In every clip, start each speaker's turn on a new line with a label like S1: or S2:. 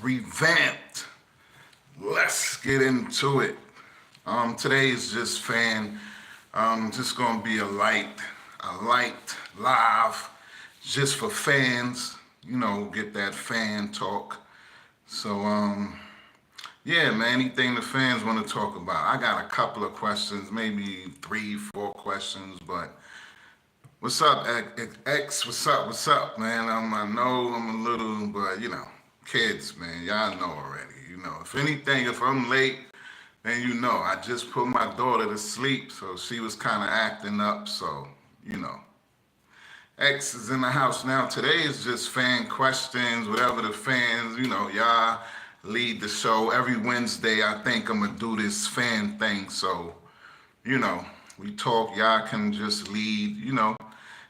S1: Revamped. Let's get into it. Today is just just gonna be a light live, just for fans. Get that fan talk. So, yeah, man, anything the fans want to talk about. I got a couple of questions, maybe 3, 4 questions, but what's up, X? What's up, man? I know I'm a little, but kids, man, y'all know already. If anything, if I'm late, then I just put my daughter to sleep, so she was kind of acting up, so, X is in the house now. Today is just fan questions, whatever the fans, y'all lead the show. Every Wednesday, I think I'm going to do this fan thing, so, we talk, y'all can just lead,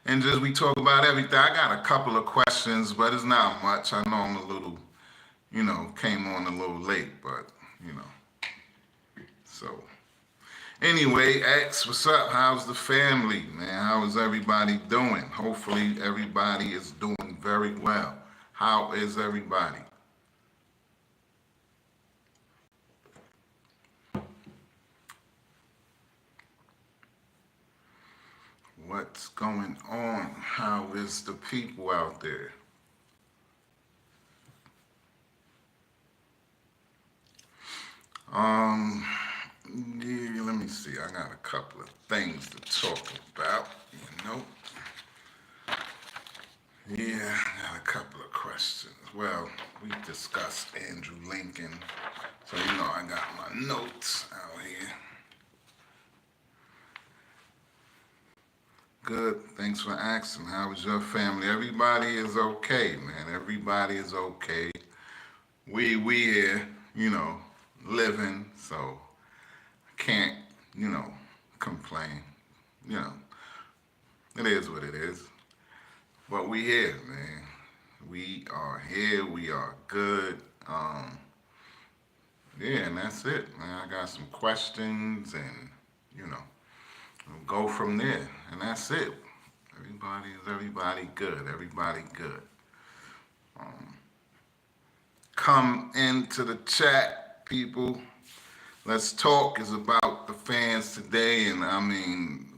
S1: and just we talk about everything. I got a couple of questions, but it's not much. I know I'm a little, came on a little late, but, so. Anyway, X, what's up? How's the family, man? How is everybody doing? Hopefully everybody is doing very well. How is everybody? What's going on? How is the people out there? Yeah, let me see. I got a couple of things to talk about, Yeah, I got a couple of questions. Well, we discussed Andrew Lincoln, so I got my notes out here. Good. Thanks for asking. How is your family? Everybody is okay, man. Everybody is okay. We here, living, so I can't, complain. It is what it is. But we here, man. We are here. We are good. Yeah, and that's it, man. I got some questions, and we'll go from there, and that's it. Everybody good. Everybody good. Come into the chat, people. Let's talk is about the fans today, and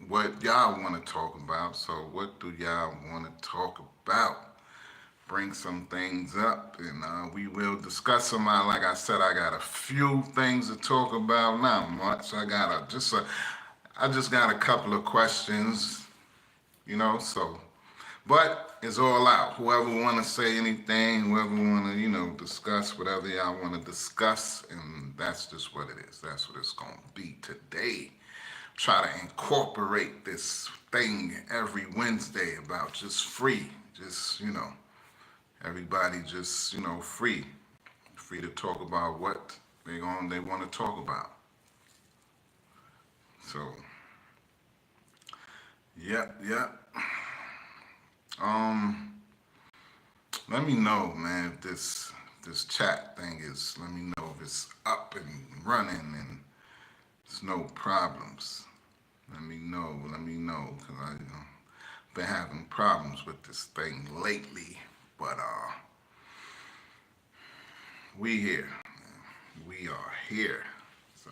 S1: what y'all want to talk about. So what do y'all want to talk about? Bring some things up, and we will discuss them. Like I said, I got a few things to talk about. Not much. I just got a couple of questions, so. But it's all out. Whoever want to say anything, whoever want to, discuss whatever y'all want to discuss, and that's just what it is. That's what it's going to be today. Try to incorporate this thing every Wednesday about just free. Just, everybody just, free. Free to talk about what they want to talk about. So, yep. Let me know, man, if this chat thing is, let me know if it's up and running and there's no problems. Let me know, because I've been having problems with this thing lately, but we here. We are here, so.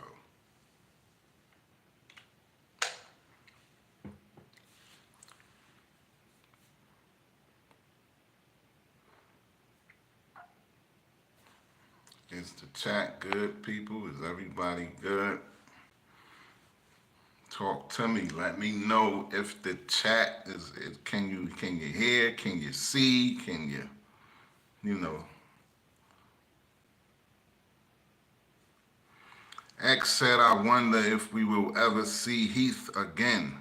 S1: Is the chat good, people? Is everybody good? Talk to me. Let me know if the chat is can you hear? Can you see? Can you X said, I wonder if we will ever see Heath again.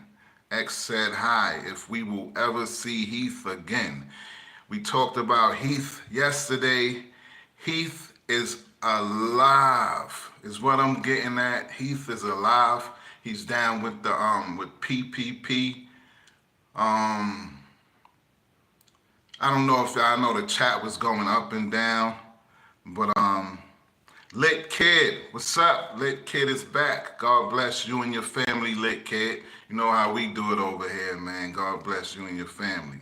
S1: X said, hi, if we will ever see Heath again. We talked about Heath yesterday. Heath is alive, is what I'm getting at. Heath is alive. He's down with the with PPP. I don't know if y'all know the chat was going up and down, but Lit Kid, what's up? Lit Kid is back. God bless you and your family, Lit Kid. You know how we do it over here, man. God bless you and your family.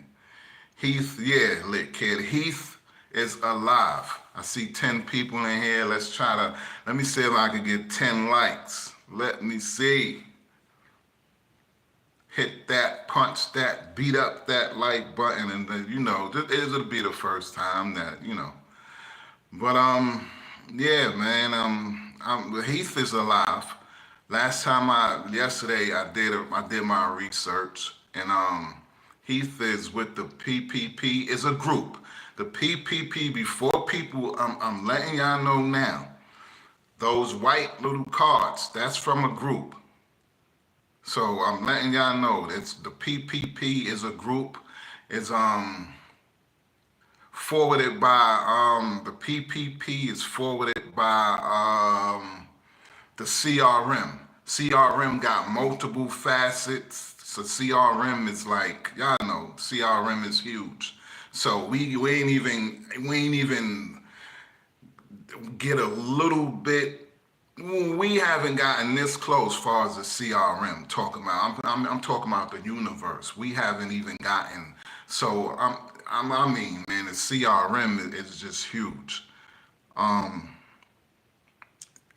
S1: Heath, yeah, Lit Kid. Heath is alive. I see 10 people in here. Let me see if I can get 10 likes. Let me see. Hit that, punch that, beat up that like button, and then, it'll be the first time that, But yeah, man, Heath is alive. Yesterday I did my research, and Heath is with the PPP. Is a group. The PPP, before people, I'm letting y'all know now. Those white little cards, that's from a group. So I'm letting y'all know that's the PPP is a group. It's forwarded by the PPP is forwarded by the CRM. CRM got multiple facets. So CRM is like, y'all know, CRM is huge. So we ain't even get a little bit. We haven't gotten this close as far as the CRM talking about. I'm talking about the universe. We haven't even gotten. So I mean, man, the CRM is just huge.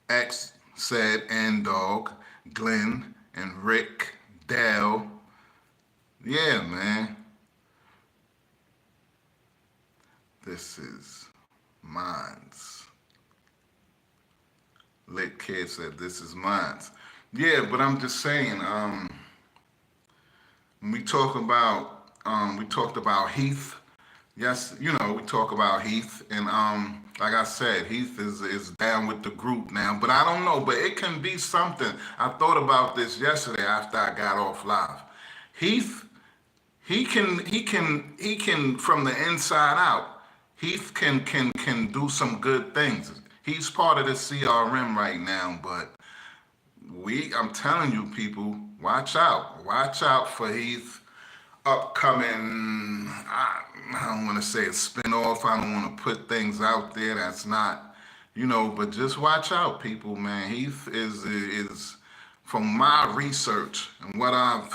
S1: X said, and Dog, Glenn, and Rick, Dale. Yeah, man. This is mine's. Lit Kid said, this is mine's. Yeah, but I'm just saying, when we talked about Heath. Yes, we talk about Heath, and like I said, Heath is down with the group now. But I don't know, but it can be something. I thought about this yesterday after I got off live. Heath, he can from the inside out. Heath can do some good things. He's part of the CRM right now, but I'm telling you, people, watch out for Heath. Upcoming, I don't want to say a spinoff. I don't want to put things out there that's not, but just watch out, people, man. Heath is from my research and what I've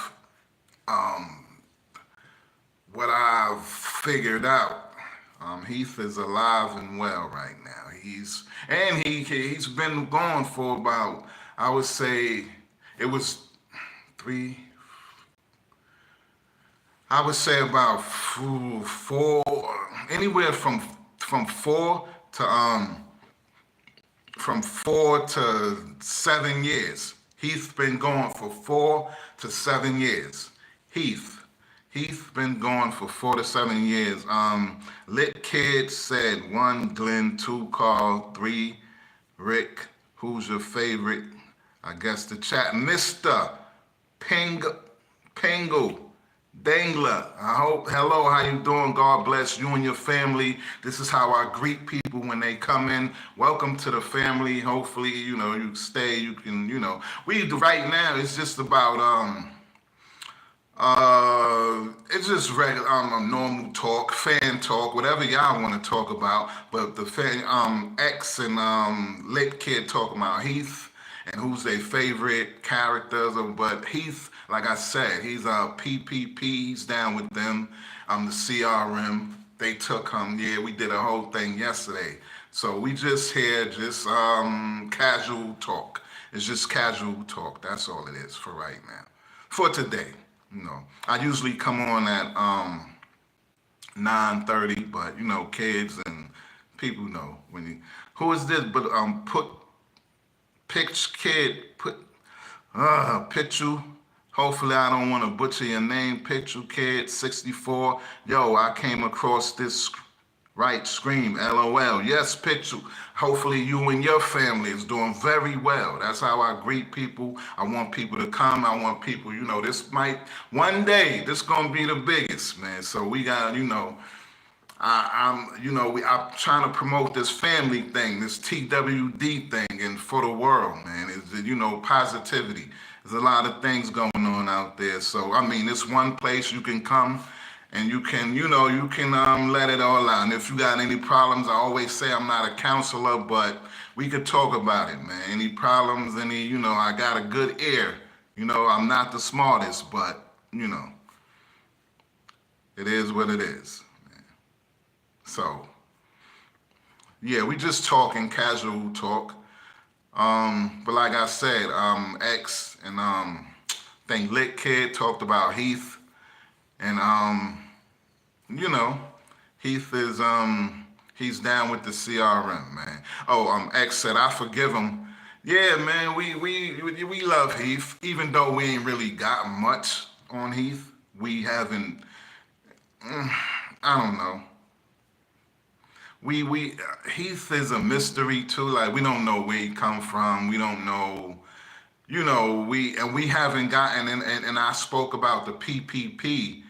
S1: figured out. Heath is alive and well right now. He's been gone for about, I would say, it was about four, anywhere from 4 to 7 years. Heath's been gone for 4 to 7 years. Heath been gone for 4 to 7 years. Lit Kid said 1, Glenn, 2, Carl, 3, Rick. Who's your favorite? I guess the chat, Mr. Pingle. Dangler, hello, how you doing? God bless you and your family. This is how I greet people when they come in. Welcome to the family. Hopefully, you stay, you can, right now, it's just about, it's just regular, normal talk, fan talk, whatever y'all want to talk about. But the X and Lit Kid talking about Heath and who's their favorite characters. But Heath, like I said, he's a PPP. He's down with them. The CRM. They took him. Yeah, we did a whole thing yesterday. So we just here, casual talk. It's just casual talk. That's all it is for right now. For today. I usually come on at 9:30, but kids and people know who is this? But Pitchu. Hopefully I don't want to butcher your name, Pitchu Kid 64. Yo, I came across this scream, LOL. Yes, Pitchu. Hopefully you and your family is doing very well. That's how I greet people. I want people to come. I want people, this might, one day, this gonna be the biggest, man. So we got, I'm trying to promote this family thing, this TWD thing, and for the world, man. Is positivity. There's a lot of things going on out there. So it's one place you can come, and you can let it all out. And if you got any problems, I always say I'm not a counselor, but we could talk about it, man. Any problems? I got a good ear. I'm not the smartest, but it is what it is. So, Yeah, we just talking casual talk. But like I said, X and I think Lit Kid talked about Heath, and you know, Heath is he's down with the CRM, man. Oh, X said I forgive him. Yeah, man, we love Heath, even though we ain't really got much on Heath. We haven't. I don't know. Heath is a mystery too. Like we don't know where he come from. We don't know. We haven't gotten and I spoke about the PPP.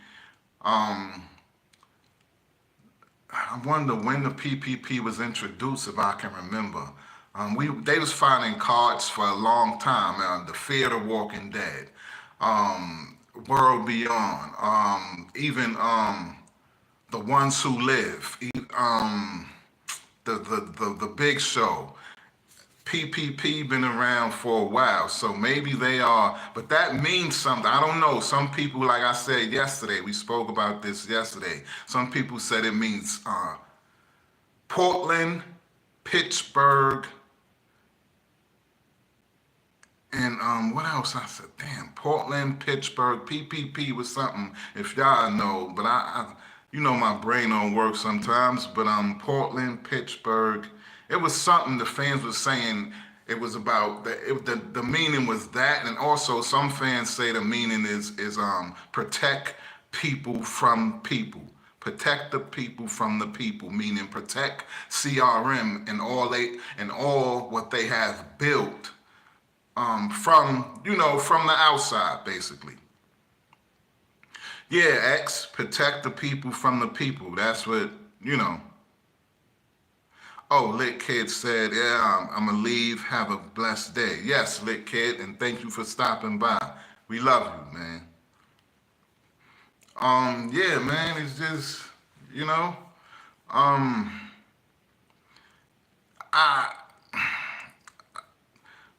S1: Um, I wonder when the PPP was introduced, if I can remember. They was finding cards for a long time. The Fear of the Walking Dead, World Beyond, even the Ones Who Live, the Big Show. PPP been around for a while, so maybe they are, but that means something. I don't know. Some people, like I said yesterday, we spoke about this yesterday. Some people said it means Portland, Pittsburgh, and what else? I said, damn, Portland, Pittsburgh, PPP was something. If y'all know, but my brain don't work sometimes. But Portland, Pittsburgh, it was something the fans were saying. It was about the meaning was that, and also some fans say the meaning is protect people from people. Protect the people from the people, meaning protect CRM and all what they have built from the outside, basically. Yeah, X, protect the people from the people. That's what, you know. Oh, Lit Kid said, yeah, I'm going to leave. Have a blessed day. Yes, Lit Kid, and thank you for stopping by. We love you, man. Yeah, man, it's just, you know, um, I,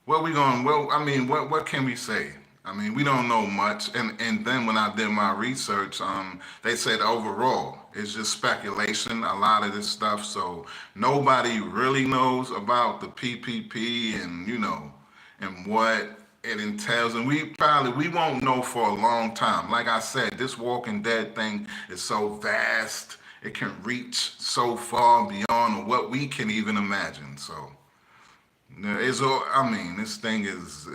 S1: What we going? Well, I mean, what can we say? I mean, we don't know much. And then when I did my research, they said overall it's just speculation. A lot of this stuff, so nobody really knows about the PPP and and what it entails. And we won't know for a long time. Like I said, this Walking Dead thing is so vast. It can reach so far beyond what we can even imagine. So. No, it's all. I mean, this thing is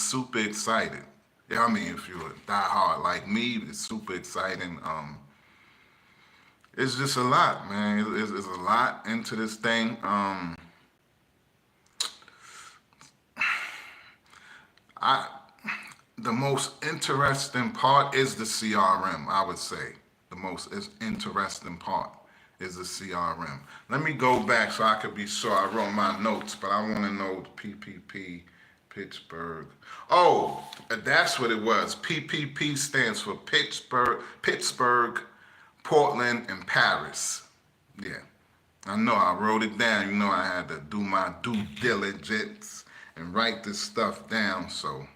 S1: super exciting. Yeah, I mean, if you're a diehard like me, it's super exciting. It's just a lot, man. It's a lot into this thing. I The most interesting part is the CRM. I would say the most interesting part is the CRM. Let me go back so I could be sure I wrote my notes, but I want to know the PPP Pittsburgh. Oh, that's what it was. PPP stands for Pittsburgh, Portland, and Paris. Yeah, I know. I wrote it down. I had to do my due diligence and write this stuff down. So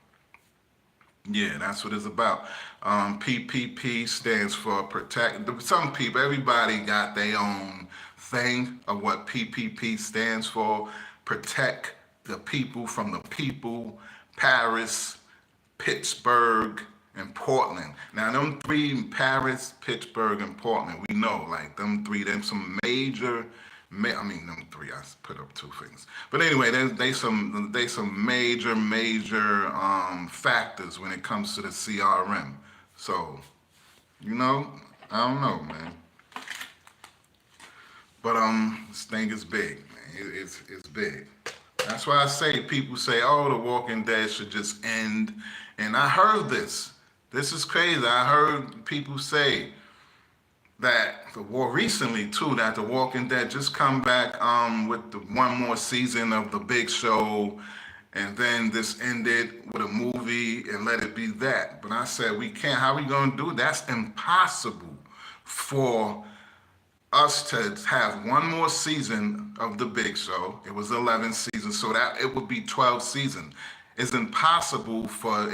S1: yeah, that's what it's about. PPP stands for protect. Some people, everybody got their own thing of what PPP stands for. Protect the people from the people. Paris, Pittsburgh, and Portland. Now, them three, Paris, Pittsburgh, and Portland, we know, like, them three, them some major, them three, I put up two things. But anyway, they some major factors when it comes to the CRM. So, I don't know, man. But this thing is big, man. It's big. That's why I say people say, "Oh, The Walking Dead should just end." And I heard this. This is crazy. I heard people say that the war recently too, that The Walking Dead just come back with the one more season of the Big Show, and then this ended with a movie and let it be that. But I said we can't. How we gonna do it? That's impossible for us to have one more season of the Big Show. It was 11 seasons, so that it would be 12 seasons. It's impossible for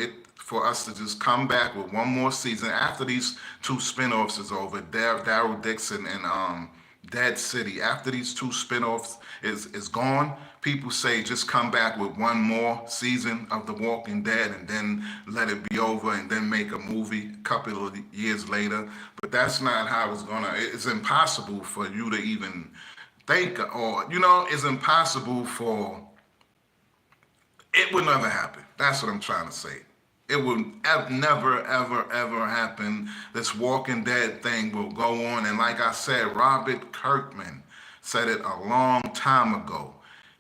S1: us to just come back with one more season after these two spinoffs is over. Daryl Dixon and Dead City. After these two spinoffs is gone, people say just come back with one more season of The Walking Dead and then let it be over and then make a movie a couple of years later. But that's not how it's gonna. It's impossible for you to even think, or it's impossible for it would never happen. That's what I'm trying to say. It will never, ever, ever happen. This Walking Dead thing will go on. And like I said, Robert Kirkman said it a long time ago.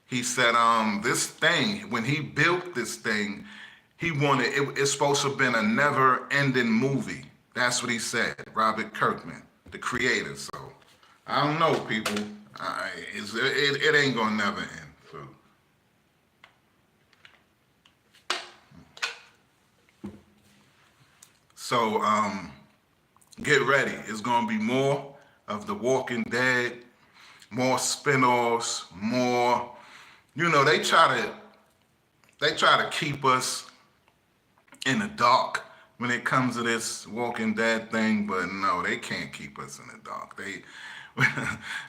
S1: He said, this thing, when he built this thing, he wanted, it's supposed to have been a never-ending movie. That's what he said, Robert Kirkman, the creator. So, I don't know, people. It ain't gonna never end. So get ready. It's gonna be more of The Walking Dead, more spin-offs, more. They try to keep us in the dark when it comes to this Walking Dead thing, but no, they can't keep us in the dark. They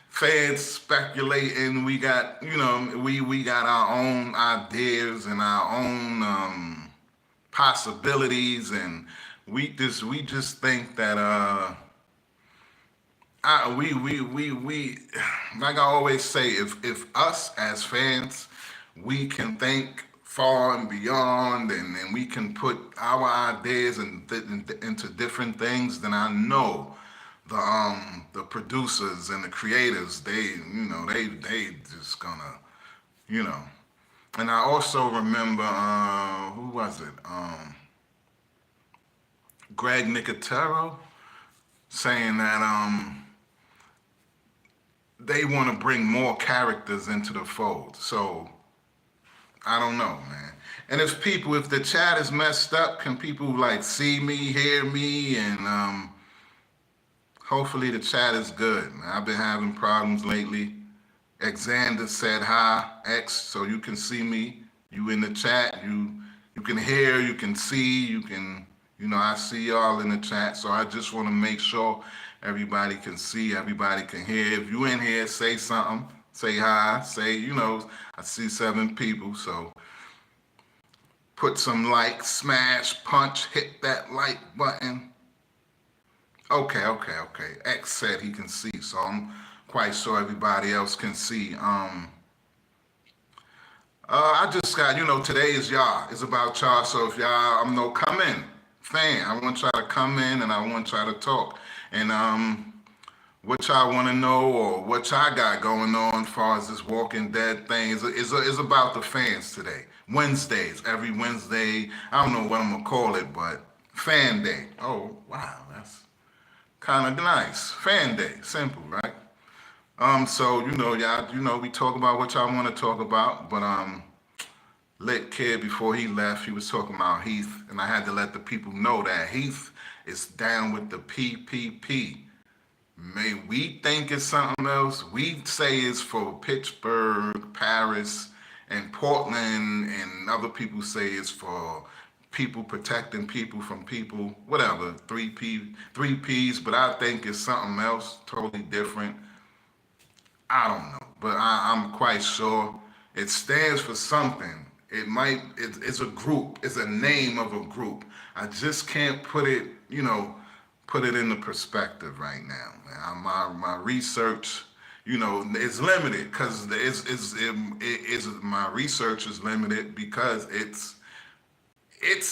S1: fans speculating. We got we got our own ideas and our own possibilities, and we just think that we like I always say, if us as fans, we can think far and beyond, and we can put our ideas into different things, then I know the producers and the creators, they just gonna and I also remember who was it, Greg Nicotero, saying that they want to bring more characters into the fold. So I don't know, man. And if the chat is messed up, can people like see me, hear me, and hopefully the chat is good. I've been having problems lately. Xander said hi, X, so you can see me. You in the chat. You can hear. You can see. You can. I see y'all in the chat. So I just want to make sure everybody can see, everybody can hear. If you in here, say something. Say hi. Say, I see 7 people. So put some like, smash, punch, hit that like button. Okay. X said he can see, so I'm quite sure everybody else can see. I just got, today is y'all. It's about y'all. So if y'all, come in, fan. I want y'all to come in and I want y'all to talk. And what y'all want to know or what y'all got going on as far as this Walking Dead thing is about the fans today. Wednesdays, every Wednesday. I don't know what I'm gonna call it, but Fan Day. Oh wow, that's kind of nice. Fan Day, simple, right? So y'all, we talk about what y'all want to talk about, but Lit Kid, before he left, he was talking about Heath, and I had to let the people know that Heath is down with the PPP. We think it's something else. We say it's for Pittsburgh, Paris, and Portland, and other people say it's for people protecting people from people, whatever, three P's, but I think it's something else, totally different. I don't know, but I'm quite sure it stands for something. It's a group, it's a name of a group. I just can't put it in the perspective right now. My research, is limited because my research is limited because it's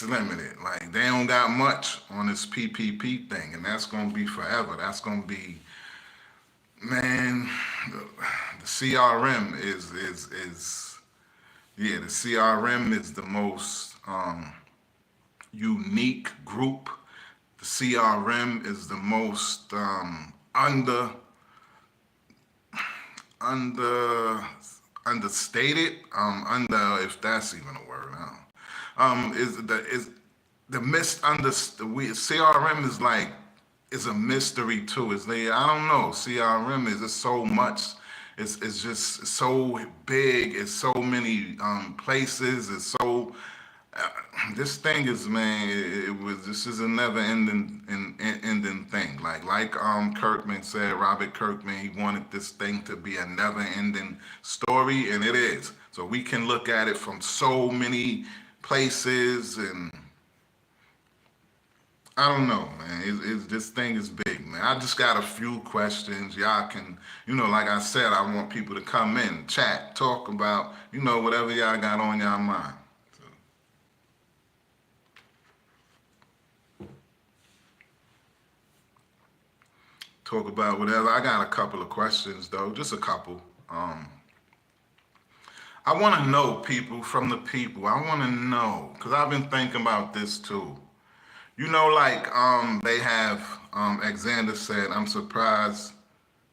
S1: limited. Like they don't got much on this PPP thing, and that's gonna be forever. That's gonna be, man. The CRM the CRM is the most unique group. The CRM is the most understated, if that's even a word. Is the misunderstood. CRM is a mystery too. I don't know. CRM is just so much. It's just so big. It's so many places. It's so this thing is, man, this is a never ending thing. Kirkman said, Robert Kirkman, he wanted this thing to be a never ending story, and it is. So we can look at it from so many places, and I don't know, man. This thing is big, man. I just got a few questions. Y'all can, like I said, I want people to come in, chat, talk about, whatever y'all got on y'all mind. Talk about whatever. I got a couple of questions though, just a couple. I want to know from the people. I want to know because I've been thinking about this too. They have Alexander said, I'm surprised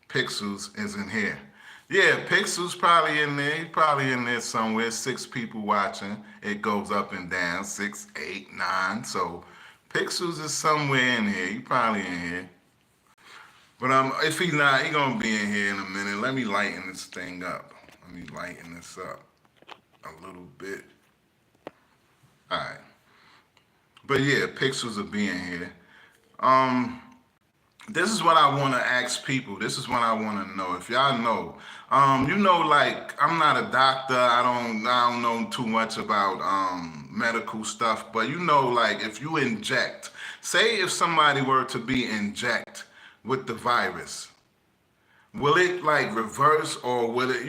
S1: Pixels isn't here. Yeah, Pixels probably in there. He's probably in there somewhere. 6 people watching. It goes up and down. 6, 8, 9. So Pixels is somewhere in here. He probably in here. But if he's not, he's gonna be in here in a minute. Let me lighten this thing up. Let me lighten this up a little bit. All right. But yeah, Pixels will be in here. This is what I want to ask people. This is what I want to know. If y'all know, I'm not a doctor. I don't know too much about medical stuff. But if you inject, say if somebody were to be inject with the virus, will it reverse, or will it,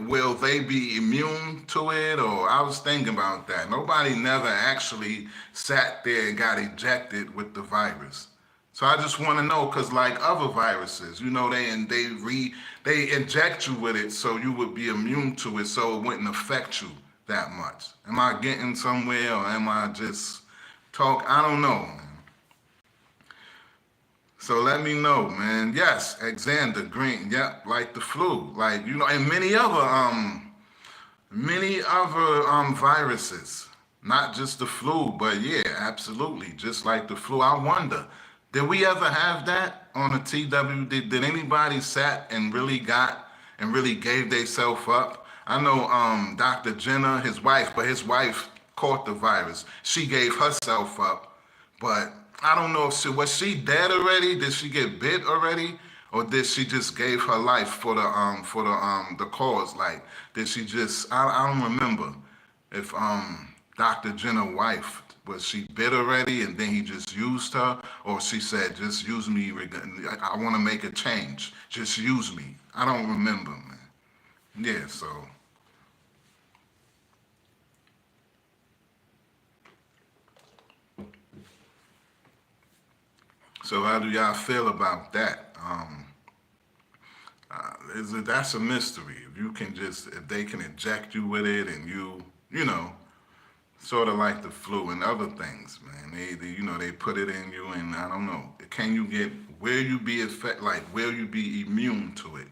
S1: will they be immune to it? Or I was thinking about that. Nobody never actually sat there and got ejected with the virus. So I just want to know, because like other viruses, they inject you with it so you would be immune to it, so it wouldn't affect you that much. Am I getting somewhere, or am I just talk? I don't know, man. So let me know, man. Yes, Alexander Green. Yep, like the flu, and many other viruses, not just the flu, but yeah, absolutely, just like the flu. I wonder, did we ever have that on the TWD? Did anybody sat and really gave themselves up? I know Dr. Jenner, his wife, but his wife caught the virus. She gave herself up, but I don't know if was she dead already? Did she get bit already? Or did she just gave her life for the cause? Like, did she just, I don't remember if Dr. Jenner's wife, was she bit already and then he just used her, or she said, just use me, I want to make a change, just use me. I don't remember, man. Yeah, so how do y'all feel about that? That's a mystery. If they can inject you with it, and you know, sort of like the flu and other things, man. They put it in you, and I don't know. Will you be will you be immune to it?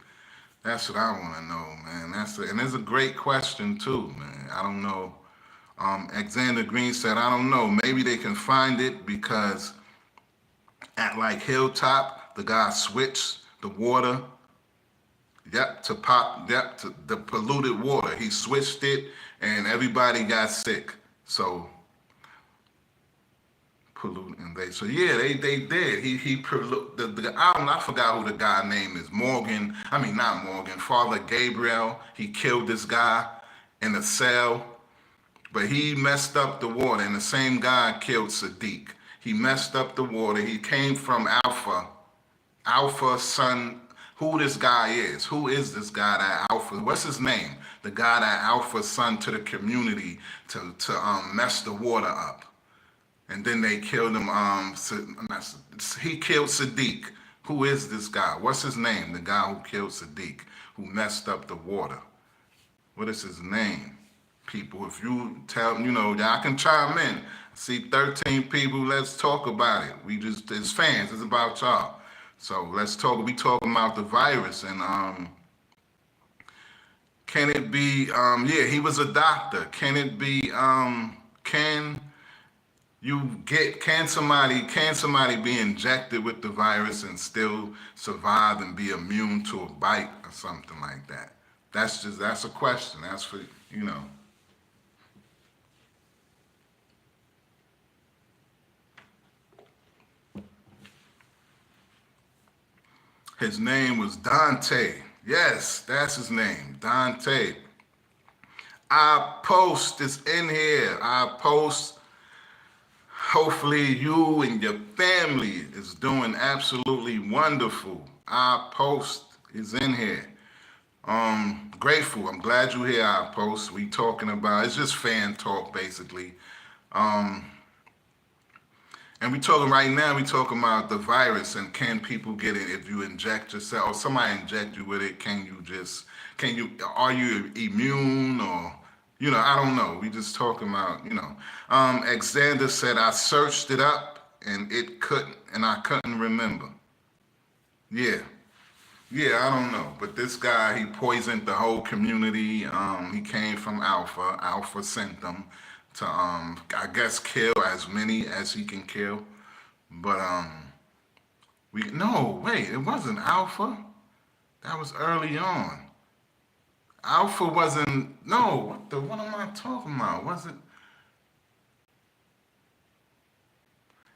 S1: That's what I want to know, man. And it's a great question too, man. I don't know. Alexander Green said, I don't know. Maybe they can find it because at Hilltop, the guy switched the water. Yep, to the polluted water. He switched it, and everybody got sick. So polluting they. So yeah, they did. He I forgot who the guy name is. Morgan. I mean not Morgan. Father Gabriel. He killed this guy in a cell, but he messed up the water. And the same guy killed Sadiq. He messed up the water. He came from Alpha son. Who this guy is? Who is this guy that Alpha? What's his name? The guy that Alpha son to the community to mess the water up. And then they killed him. He killed Sadiq. Who is this guy? What's his name? The guy who killed Sadiq, who messed up the water. What is his name? People, if you tell, y'all can chime in. I see 13 people. Let's talk about it. It's fans. It's about y'all. So let's talk. We talking about the virus, and can it be? Yeah, he was a doctor. Can it be? Can somebody be injected with the virus and still survive and be immune to a bite or something like that? That's a question. That's for. His name was Dante. Yes, that's his name, Dante. I post is in here. I post. Hopefully you and your family is doing absolutely wonderful. Our post is in here. Grateful. I'm glad you're here. Our post. We talking about it's just fan talk basically. Um, and we talking right now. We talking about the virus and can people get it if you inject yourself or somebody inject you with it? Can you are you immune or I don't know. We just talking about Alexander said I searched it up and I couldn't remember. Yeah. Yeah, I don't know, but this guy he poisoned the whole community. He came from Alpha. Alpha sent them to I guess kill as many as he can kill. But we no wait, it wasn't Alpha. That was early on. Alpha wasn't no. What am I talking about? Was it?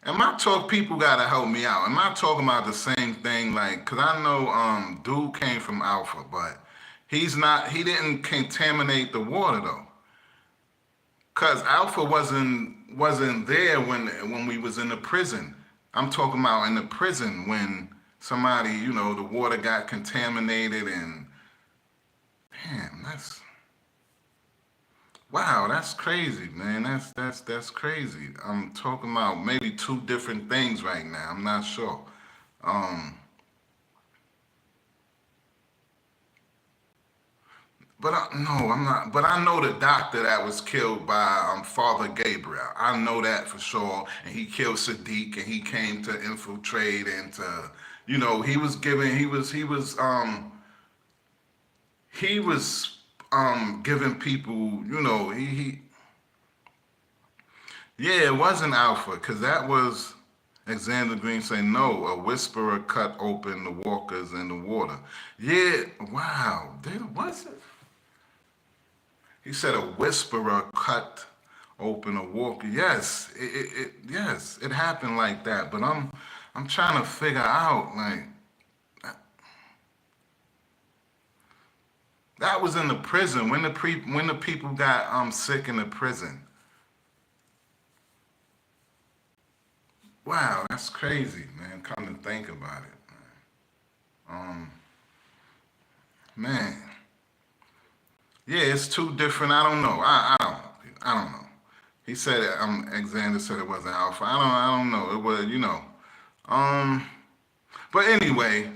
S1: Am I talk? People gotta help me out. Am I talking about the same thing? Like, cause I know dude came from Alpha, but he's not. He didn't contaminate the water though. Cause Alpha wasn't there when we was in the prison. I'm talking about in the prison when somebody the water got contaminated and damn wow, that's crazy, man. That's crazy. I'm talking about maybe two different things right now. I'm not sure. Um, no, I'm not. But I know the doctor that was killed by Father Gabriel. I know that for sure. And he killed Sadiq, and he came to infiltrate and to, he was giving. He was giving people. Yeah, it wasn't Alpha, because that was Alexander Green saying, no, a whisperer cut open the walkers in the water. Yeah, wow. Was it? He said a whisperer cut open a walker. Yes, yes, it happened like that. But I'm trying to figure out like that was in the prison when the people got sick in the prison. Wow, that's crazy, man. Come to think about it, man. Man, yeah, it's two different. I don't know. I don't know. I don't know. He said Alexander said it wasn't Alpha. I don't know. It was Um, but anyway,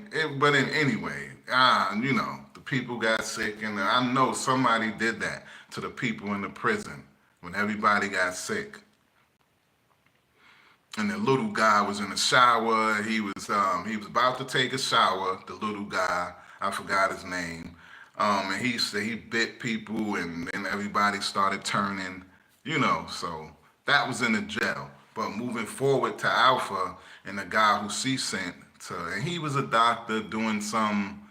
S1: the people got sick, and I know somebody did that to the people in the prison when everybody got sick. And the little guy was in the shower. He was about to take a shower. The little guy, I forgot his name. And he said he bit people, and then everybody started turning. So that was in the jail. But moving forward to Alpha and the guy who she sent and he was a doctor doing some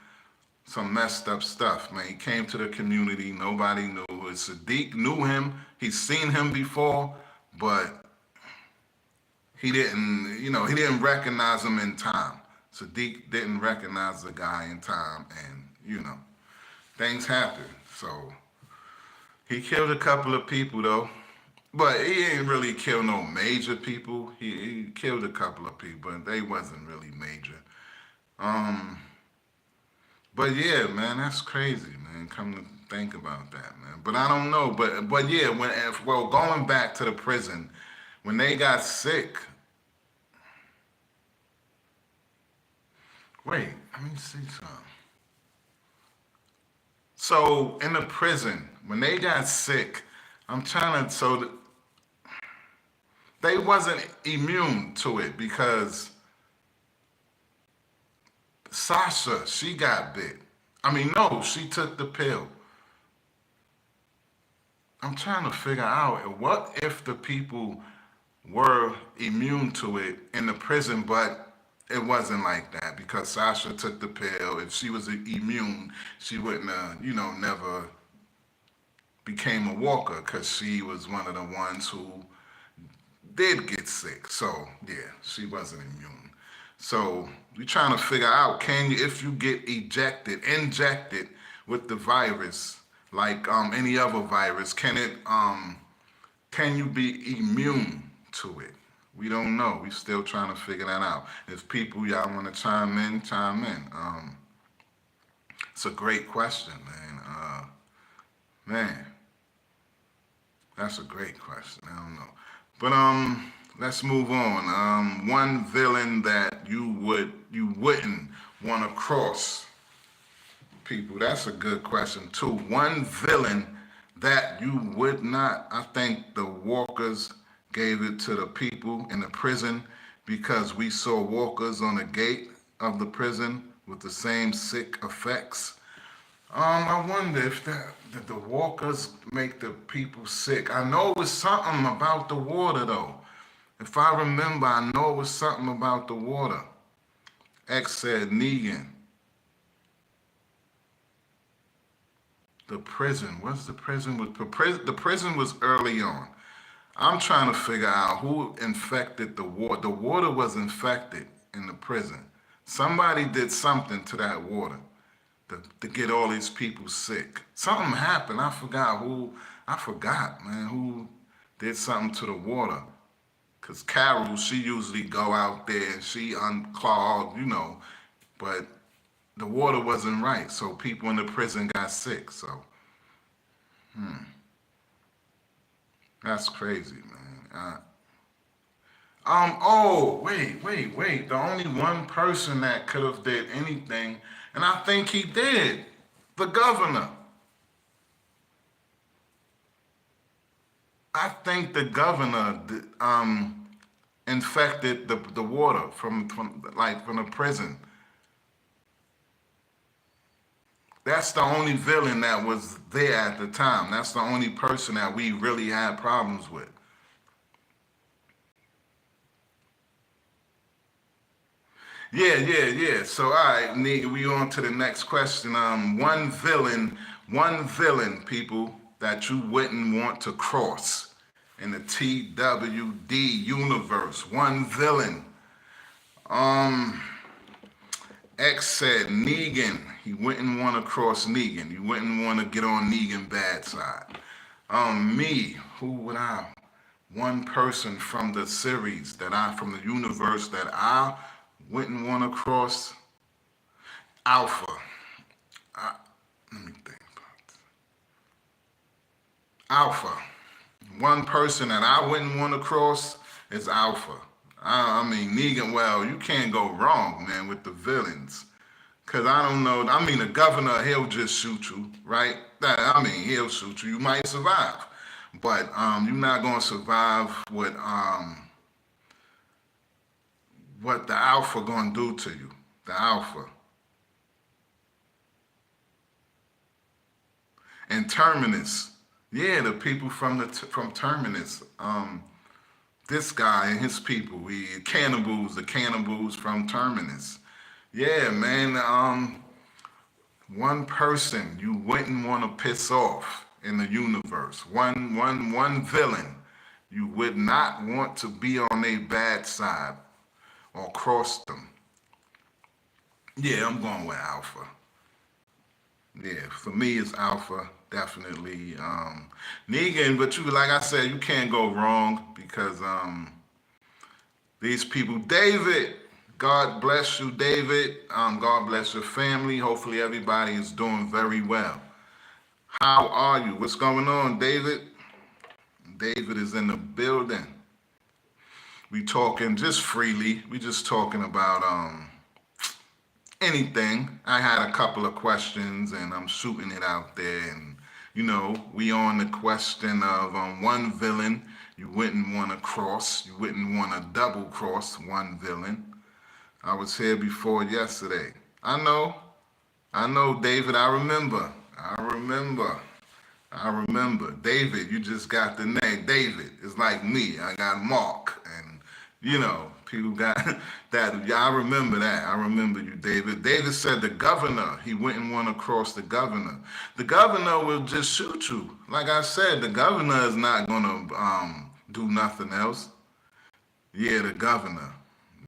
S1: messed up stuff, man. He came to the community, nobody knew. Sadiq knew him, he's seen him before, but he didn't recognize him in time. Sadiq didn't recognize the guy in time, and things happen. So he killed a couple of people though. But he ain't really kill no major people. He killed a couple of people, but they wasn't really major. Um, but yeah, man, that's crazy, man. Come to think about that, man. But I don't know. But yeah, going back to the prison, when they got sick. Wait, let me see something. So in the prison, when they got sick, I'm trying to they wasn't immune to it because Sasha, she got bit. I mean, no, she took the pill. I'm trying to figure out what if the people were immune to it in the prison, but it wasn't like that because Sasha took the pill. If she was immune, she wouldn't have, never became a walker because she was one of the ones who did get sick. So yeah, she wasn't immune. So we're trying to figure out, can you, if you get injected with the virus, like any other virus, can you be immune to it? We don't know. We still trying to figure that out. If people y'all want to chime in, chime in. It's a great question, man. Man, that's a great question. I don't know, but let's move on. One villain that you wouldn't want to cross, people. That's a good question too. One villain that you would not. I think the walkers gave it to the people in the prison because we saw walkers on the gate of the prison with the same sick effects. I wonder if did the walkers make the people sick. I know it was something about the water though. If I remember, I know it was something about the water. X said Negan. The prison. What's the prison? The prison was early on. I'm trying to figure out who infected the water. The water was infected in the prison. Somebody did something to that water to get all these people sick. Something happened. I forgot who. I forgot, man, who did something to the water. Cause Carol, she usually go out there and she unclogged, but the water wasn't right, so people in the prison got sick. So, that's crazy, man. Oh, wait. The only one person that could have did anything, and I think he did, the governor. I think the governor infected the water from the prison. That's the only villain that was there at the time. That's the only person that we really had problems with. Yeah. So, all right, nigga, we on to the next question. One villain, people, that you wouldn't want to cross in the TWD universe. One villain. X said Negan. He wouldn't want to cross Negan. He wouldn't want to get on Negan bad side. Me, who would I? One person from the series from the universe that I wouldn't want to cross. Alpha. Let me think about this. Alpha. One person that I wouldn't want to cross is Alpha. I mean, Negan, well, you can't go wrong, man, with the villains. Because I don't know, I mean, the governor, he'll just shoot you, right? I mean, he'll shoot you. You might survive. But you're not going to survive what the Alpha going to do to you. The Alpha. And Terminus. Yeah, the people from Terminus. This guy and his people, the cannibals from Terminus. Yeah, man. One person you wouldn't want to piss off in the universe. One villain you would not want to be on a bad side or cross them. Yeah, I'm going with Alpha. Yeah, for me it's Alpha, definitely. Negan, but like I said, you can't go wrong because these people, David, God bless you, David. God bless your family. Hopefully everybody is doing very well. How are you? What's going on, David? David is in the building. We talking just freely. We just talking about anything. I had a couple of questions and I'm shooting it out there. And, we on the question of one villain you wouldn't want to cross. You wouldn't want to double cross one villain. I was here before yesterday. I know, David, I remember. David, you just got the name. David is like me. I got Mark. And, people got that. I remember that. I remember you, David. David said the governor, he wouldn't want to cross the governor. The governor will just shoot you. Like I said, the governor is not going to do nothing else. Yeah, the governor.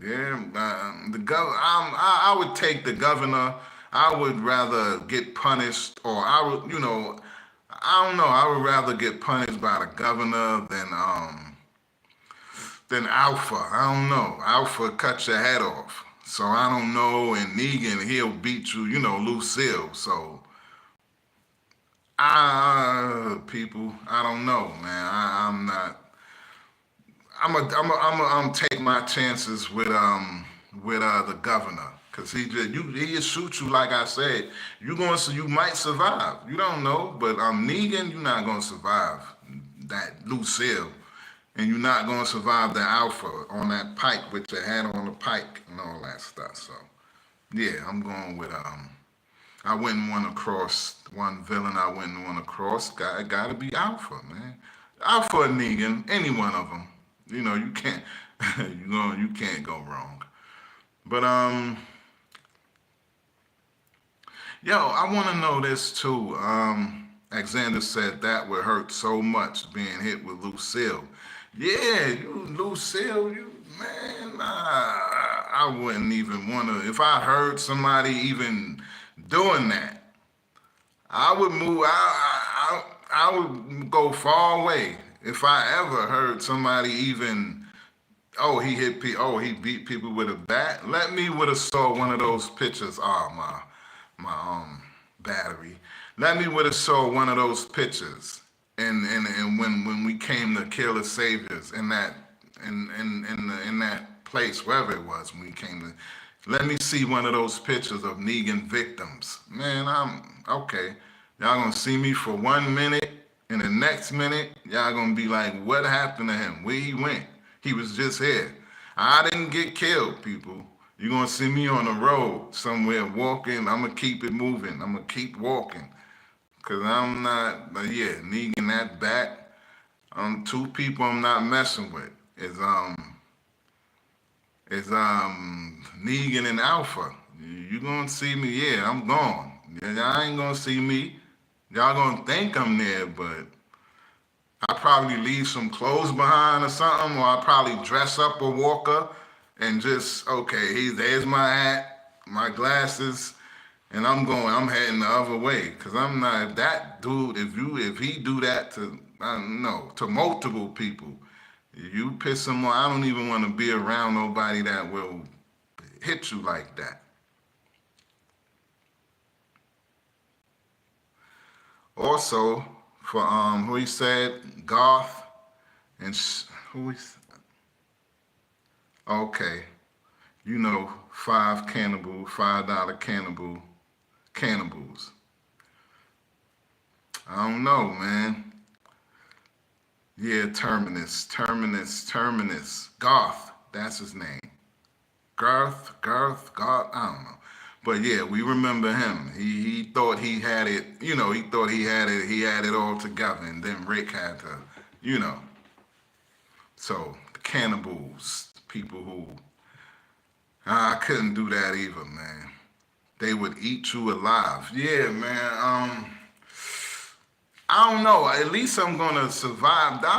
S1: Yeah, I would take the governor. I would rather get punished, or I would, I don't know. I would rather get punished by the governor than Alpha. I don't know. Alpha cut your head off, so I don't know. And Negan, he'll beat you, Lucille. So people, I don't know, man. I'm not. I'm take my chances with the governor, cause he'll shoot you, like I said. You might survive. You don't know, but Negan, you're not gonna survive that Lucille, and you're not gonna survive the Alpha on that pike with your hand on the pike and all that stuff. So yeah, I'm going with I wouldn't want to cross one villain. I wouldn't want to cross. Gotta be Alpha, man. Alpha or Negan, any one of them. You can't. You can't go wrong. But yo, I want to know this too. Alexander said that would hurt so much being hit with Lucille. Yeah, Lucille, man. I wouldn't even want to. If I heard somebody even doing that, I would move. I would go far away if I ever heard somebody even. Oh, he hit people. Oh, he beat people with a bat. Let me would have saw one of those pictures. Oh, my battery. Let me would have saw one of those pictures. And when we came to kill the saviors in that in that place, wherever it was, when we came to, let me see one of those pictures of Negan victims. Man, I'm okay. Y'all gonna see me for 1 minute, and the next minute, y'all gonna be like, what happened to him? Where he went? He was just here. I didn't get killed, people. You're gonna see me on the road somewhere walking. I'm gonna keep it moving. I'm gonna keep walking. Cause I'm not, but yeah, Negan that back. Two people I'm not messing with is Negan and Alpha. You gonna see me? Yeah, I'm gone. Y'all ain't gonna see me. Y'all gonna think I'm there, but I probably leave some clothes behind or something, or I probably dress up a walker and just okay. There's my hat, my glasses, and I'm heading the other way, cause I'm not that dude. If he do that to I don't know to multiple people, you piss him off. I don't even want to be around nobody that will hit you like that. Also, for who he said Goth and who he okay, $5 cannibals. I don't know, man. Yeah, Terminus. Garth, that's his name. Garth, I don't know. But yeah, we remember him. He thought he had it, he thought he had it all together, and then Rick had to, you know. So the cannibals, people who I couldn't do that either, man. They would eat you alive. Yeah, man. I don't know. At least I'm gonna survive. I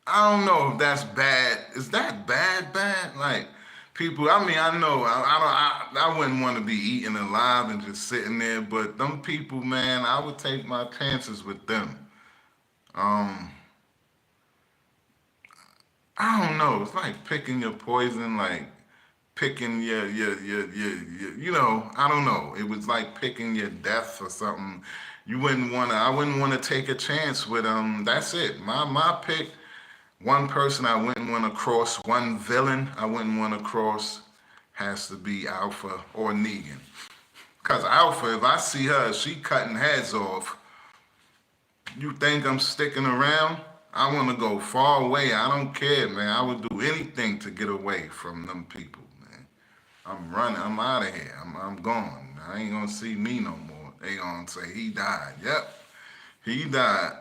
S1: don't know if that's bad. Is that bad? Bad? Like people. I mean, I know. I wouldn't want to be eaten alive and just sitting there. But them people, man, I would take my chances with them. Um, I don't know. It's like picking your poison. Like picking I don't know. It was like picking your death or something. I wouldn't want to take a chance with that's it. My pick, one person I wouldn't want to cross, one villain I wouldn't want to cross has to be Alpha or Negan. Cause Alpha, if I see her, she cutting heads off, you think I'm sticking around? I want to go far away. I don't care, man. I would do anything to get away from them people, man. I'm running. I'm out of here. I'm gone. I ain't gonna see me no more. They gonna say he died. Yep, he died.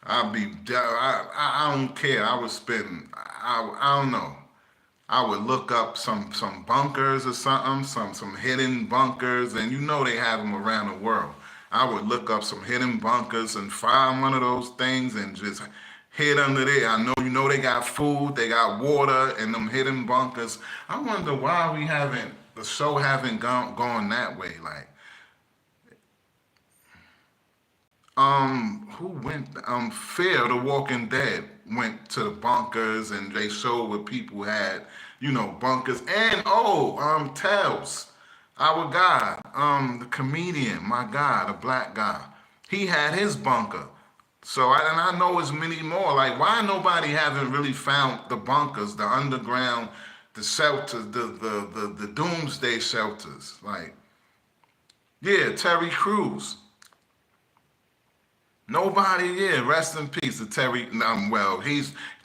S1: I don't care. I would spend. I don't know. I would look up some bunkers or something, some hidden bunkers, and they have them around the world. I would look up some hidden bunkers and find one of those things and just hid under there. I know they got food, they got water, and them hidden bunkers. I wonder why the show haven't gone that way. Like, who went? Fear the Walking Dead went to the bunkers, and they showed what people had, bunkers. And Tails, our guy, the comedian, my guy, the black guy, he had his bunker. So I know it's many more. Like, why nobody haven't really found the bunkers, the underground, the shelters, the doomsday shelters. Like, yeah, Terry Crews. Nobody, yeah, rest in peace to Terry. Well,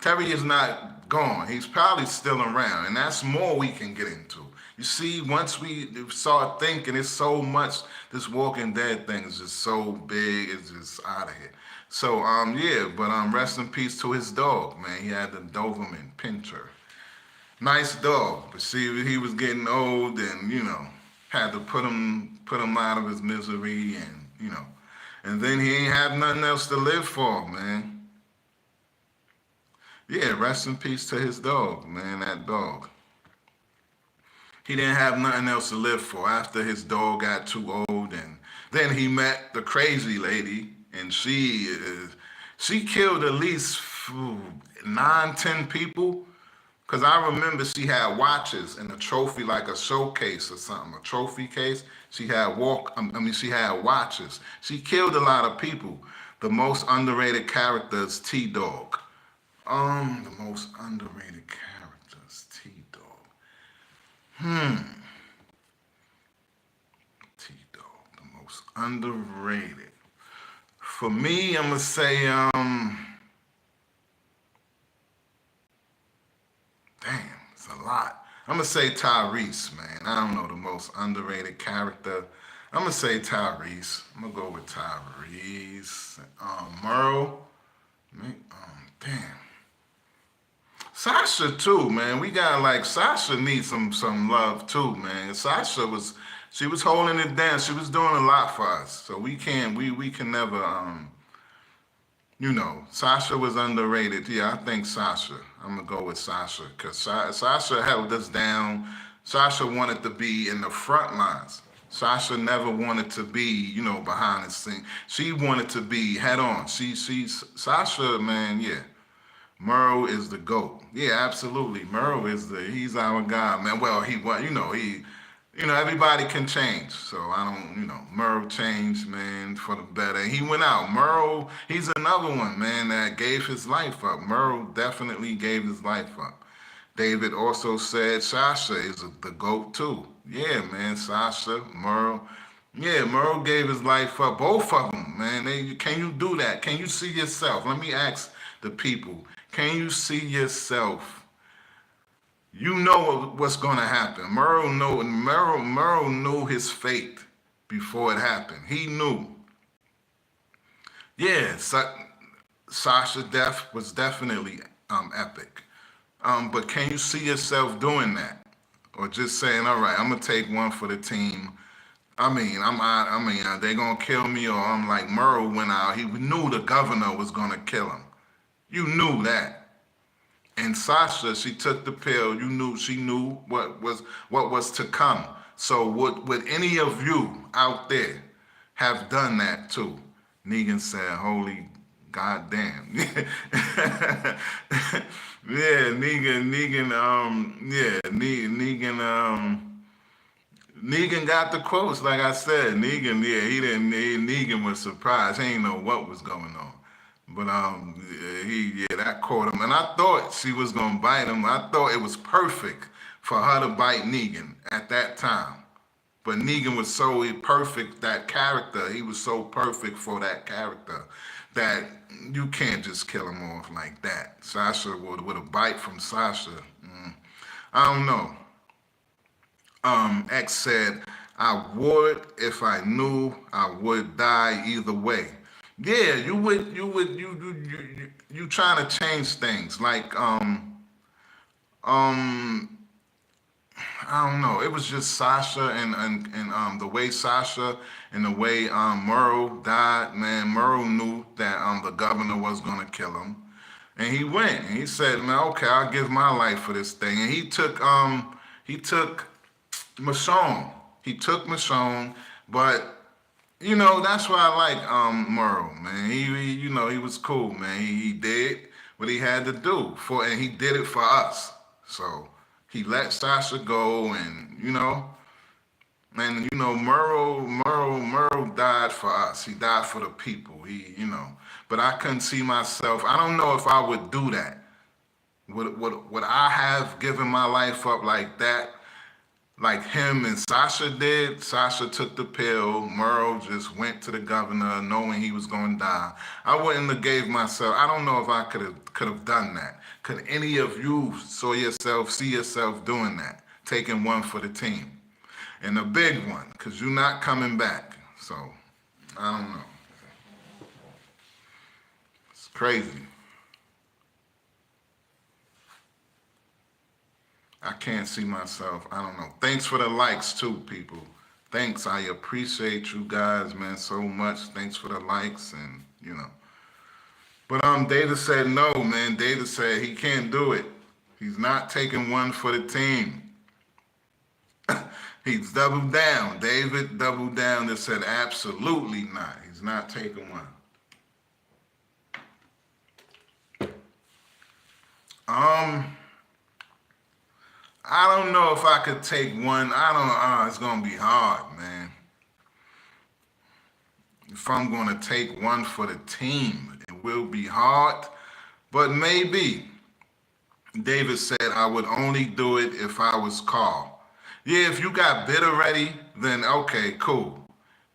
S1: Terry is not gone. He's probably still around, and that's more we can get into. You see, once we start thinking, it's so much. This Walking Dead thing is just so big. It's just out of here. So, yeah, but rest in peace to his dog, man. He had the Doberman Pinscher. Nice dog, but see, he was getting old, and had to put him out of his misery, and and then he ain't have nothing else to live for, man. Yeah, rest in peace to his dog, man, that dog. He didn't have nothing else to live for after his dog got too old, and then he met the crazy lady, and she killed at least 9, 10 people. Because I remember she had watches and a trophy, like a showcase or something, a trophy case. She had she had watches. She killed a lot of people. The most underrated character is T-Dog. The most underrated character is T-Dog. T-Dog, the most underrated. For me, I'm gonna say, damn, it's a lot. I'm gonna say Tyrese, man. I don't know, the most underrated character. I'm gonna say Tyrese. I'm gonna go with Tyrese. Merle. Damn. Sasha too, man. We got Sasha needs some love too, man. She was holding it down. She was doing a lot for us. So we can never Sasha was underrated. Yeah, I think Sasha. I'm gonna go with Sasha because Sasha held us down. Sasha wanted to be in the front lines. Sasha never wanted to be, behind the scene. She wanted to be head on. She's Sasha, man. Yeah, Merle is the GOAT. Yeah, absolutely. Merle he's our guy, man. Well, everybody can change. So I don't, Merle changed, man, for the better. He went out. Merle, he's another one, man, that gave his life up. Merle definitely gave his life up. David also said Sasha is the GOAT too. Yeah, man, Sasha, Merle. Yeah, Merle gave his life up. Both of them, man. Can you do that? Can you see yourself? Let me ask the people. Can you see yourself? You know what's going to happen. Merle knew his fate before it happened. He knew. Yeah, Sasha death was definitely epic. But can you see yourself doing that? Or just saying, all right, I'm going to take one for the team. They going to kill me, or I'm like Merle went out. He knew the governor was going to kill him. You knew that. And Sasha, she took the pill. She knew what was to come. So would any of you out there have done that too? Negan said, "Holy goddamn." Yeah, Negan got the quotes, like I said. Negan, yeah, Negan was surprised. He didn't know what was going on. But that caught him. And I thought she was gonna bite him. I thought it was perfect for her to bite Negan at that time. But Negan was so perfect, that character, he was so perfect for that character that you can't just kill him off like that. Sasha, with a bite from Sasha, I don't know. X said, I would if I knew I would die either way. Yeah, you trying to change things. Like, I don't know. It was just Sasha and the way Sasha and the way Merle died, man. Merle knew that the governor was gonna kill him. And he went and he said, man, okay, I'll give my life for this thing. And he took Michonne. He took Michonne, but that's why I like Merle, man. He was cool, man. He did what he had to do and he did it for us. So he let Sasha go, and Merle died for us. He died for the people. But I couldn't see myself. I don't know if I would do that. Would I have given my life up like that? Like him and Sasha did. Sasha took the pill. Merle just went to the governor knowing he was going to die. I wouldn't have gave myself. I don't know if I could have done that. Could any of you see yourself doing that? Taking one for the team. And a big one, because you're not coming back. So, I don't know. It's crazy. I can't see myself. I don't know. Thanks for the likes too, people. Thanks. I appreciate you guys, man, so much. Thanks for the likes and. But Data said no, man. Data said he can't do it. He's not taking one for the team. He's doubled down. David doubled down and said absolutely not. He's not taking one. I don't know if I could take one. It's going to be hard, man. If I'm going to take one for the team, it will be hard, but maybe. David said, I would only do it if I was Carl. Yeah, if you got bid already, then okay, cool.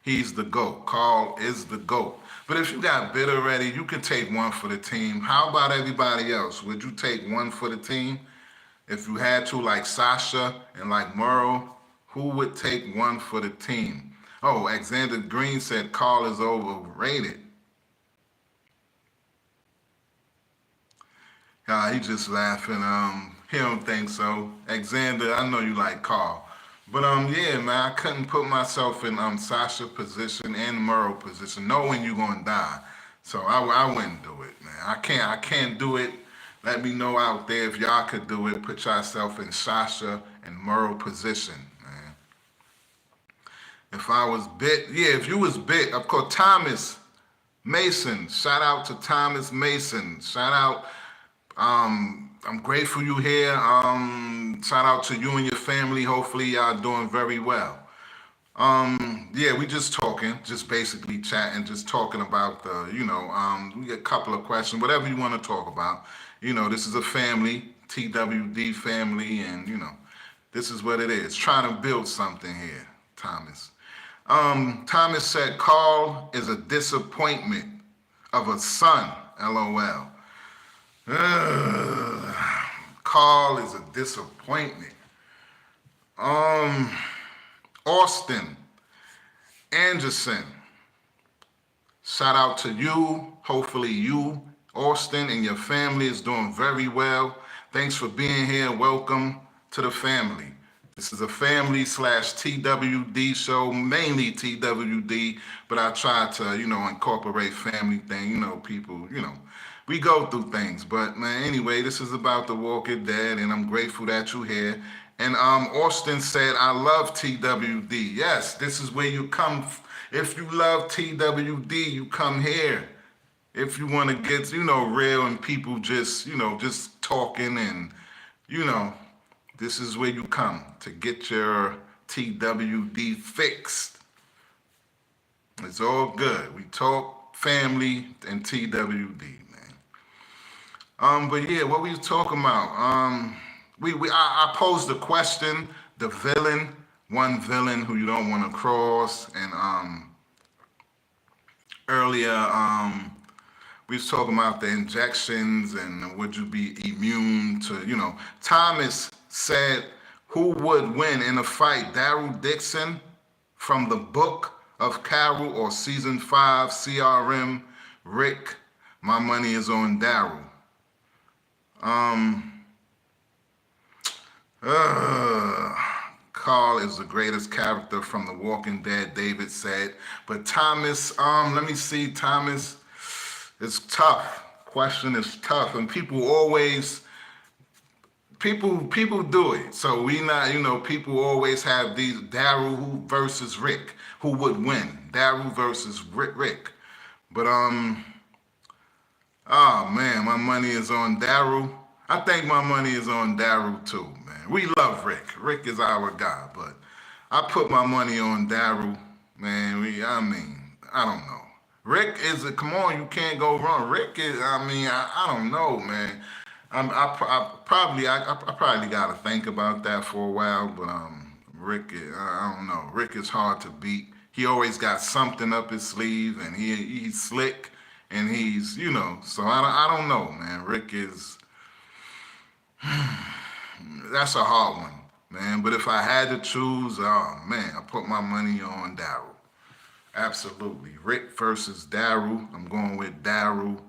S1: He's the GOAT. Carl is the GOAT. But if you got bid already, you can take one for the team. How about everybody else? Would you take one for the team? If you had to, like Sasha and like Merle, who would take one for the team? Oh, Alexander Green said Carl is overrated. He just laughing. He don't think so. Alexander, I know you like Carl. But yeah, man, I couldn't put myself in Sasha position and Merle position, knowing you're gonna die. So I wouldn't do it, man. I can't do it. Let me know out there if y'all could do it. Put yourself in Sasha and Merle position, man. If I was bit, yeah, if you was bit, of course, Thomas Mason. Shout out to Thomas Mason. Shout out. I'm grateful you here. Shout out to you and your family. Hopefully y'all doing very well. Yeah, we just talking, just basically chatting, just talking about we get a couple of questions, whatever you want to talk about. This is a family, TWD family, and this is what it is. Trying to build something here, Thomas. Thomas said Carl is a disappointment of a son, LOL. Carl is a disappointment. Austin Anderson, shout out to you. Hopefully you, Austin, and your family is doing very well. Thanks for being here. Welcome to the family. This is a family / TWD show, mainly TWD, but I try to, incorporate family thing, people, we go through things. But man, anyway, this is about The Walking Dead, and I'm grateful that you're here. And Austin said, I love TWD. Yes, this is where you come. If you love TWD, you come here. If you want to get, real and people just talking and, this is where you come to get your TWD fixed. It's all good. We talk family and TWD, man. But yeah, what we was talking about? I posed a question. The villain, one villain who you don't want to cross, and earlier we was talking about the injections and would you be immune to, Thomas said, who would win in a fight, Daryl Dixon from the Book of Carol or Season 5 CRM Rick? My money is on Daryl. Carl is the greatest character from The Walking Dead, David said. But Thomas, let me see, Thomas, it's tough. question is tough, and people do it. So we not, people always have these Daryl versus Rick. Who would win? Daryl versus Rick. But oh man, my money is on Daryl. I think my money is on Daryl too, man. We love Rick. Rick is our guy, but I put my money on Daryl, man. I don't know. Rick is a come on, you can't go wrong. Rick is, I don't know, man. I probably got to think about that for a while, but Rick, I don't know. Rick is hard to beat. He always got something up his sleeve, and he's slick, and he's So I don't know, man. Rick is that's a hard one, man. But if I had to choose, oh man, I put my money on Daryl. Absolutely, Rick versus Daryl. I'm going with Daryl.